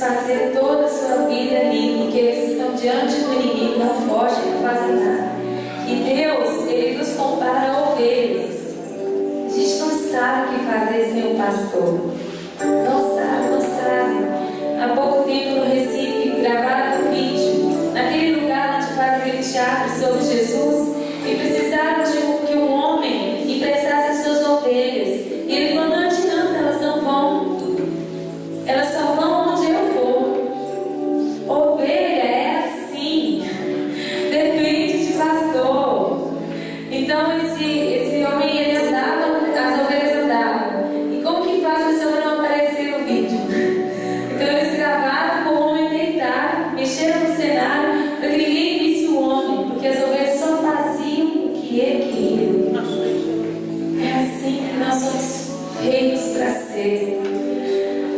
desfazer toda a sua vida ali, porque eles estão diante do inimigo, não fogem, não fazem nada. E Deus, Ele nos compara a ovelhas. A gente não sabe o que fazer sem o pastor. Não sabe, não sabe. Há pouco tempo no Recife, gravaram um vídeo, naquele lugar onde faz aquele teatro sobre Jesus, e precisaram de que um homem emprestasse suas ovelhas. E ele falou: não adianta, elas não vão. Elas só vão onde eu vou. Ovelha é assim. Depende de pastor. Então esse homem, ele andava, as ovelhas andavam. E como que faz o senhor não aparecer no vídeo? Então eles gravaram com o homem deitado, mexeram no cenário para que ninguém visse o homem, porque as ovelhas só faziam o que ele queria. É assim que nós somos feitos para ser.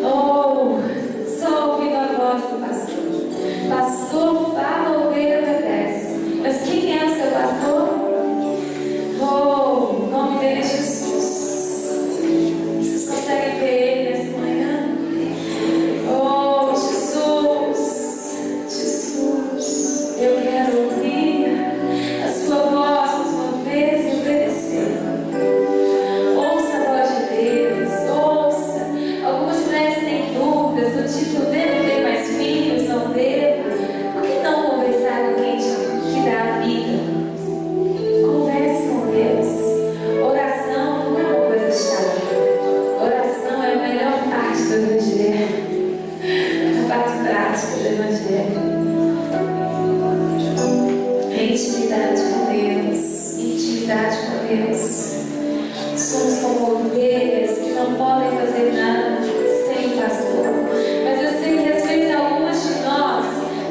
Oh, só ouvindo a voz do pastor. Pastor, fala, a ovelha obedece. Mas quem é o seu pastor? Oh, o nome dele é Jesus. Vocês conseguem ver ele nessa manhã? Oh, Jesus, Jesus, eu quero ouvir a sua voz mais uma vez e obedecer. Ouça a voz de Deus, ouça. Algumas mulheres têm dúvidas do tipo: devo ter mais filhos? Não devo? Por que não conversar com quem que dá a vida? Converse com Deus. Oração não é uma coisa chata. Oração é a melhor parte do Evangelho. A parte prática do Evangelho. Intimidade com Deus. Intimidade com Deus. Somos como ovelhas que não podem fazer nada sem o pastor. Mas eu sei que às vezes algumas de nós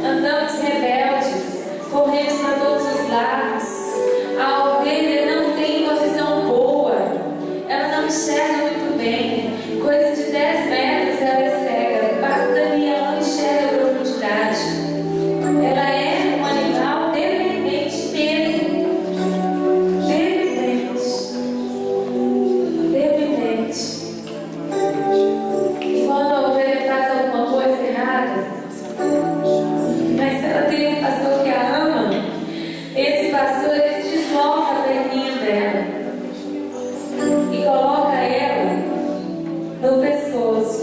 andamos rebeldes, corremos para todos os lados. A ovelha não tem uma visão boa, ela não enxerga muito bem. Coisa de 10 metros ela é cega, basta dali ela não enxerga a profundidade. Ela é um animal dependente mesmo. Dependente. E quando a ovelha faz alguma coisa errada, mas se ela tem um pastor que a ama, esse pastor, ele desloca a perninha dela e coloca ela no pescoço.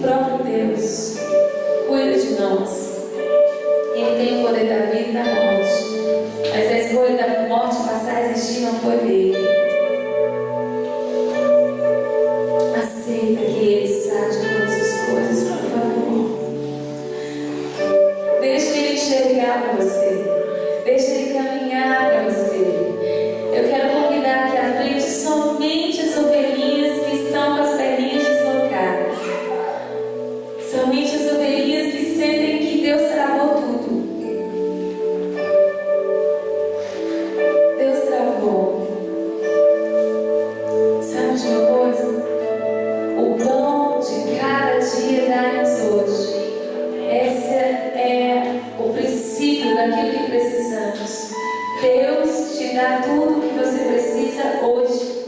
o próprio Deus cuida de nós. Ele tem o poder da vida e da morte. Mas a escolha da morte passar a existir não foi dele. Aceita que Ele sabe de todas as coisas, por favor. Deixa Ele enxergar para você. Deixa Ele caminhar para você. Eu quero convidar aqui à frente somente as ovelhinhas que estão com as perninhas deslocadas. Somente as ovelhinhas que sentem que Deus travou tudo. Deus travou. Sabe de uma coisa? O pão de cada dia dá-nos hoje. Esse é o princípio daquilo que precisamos. Deus te dá tudo o que você precisa hoje.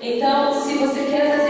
Então, se você quer fazer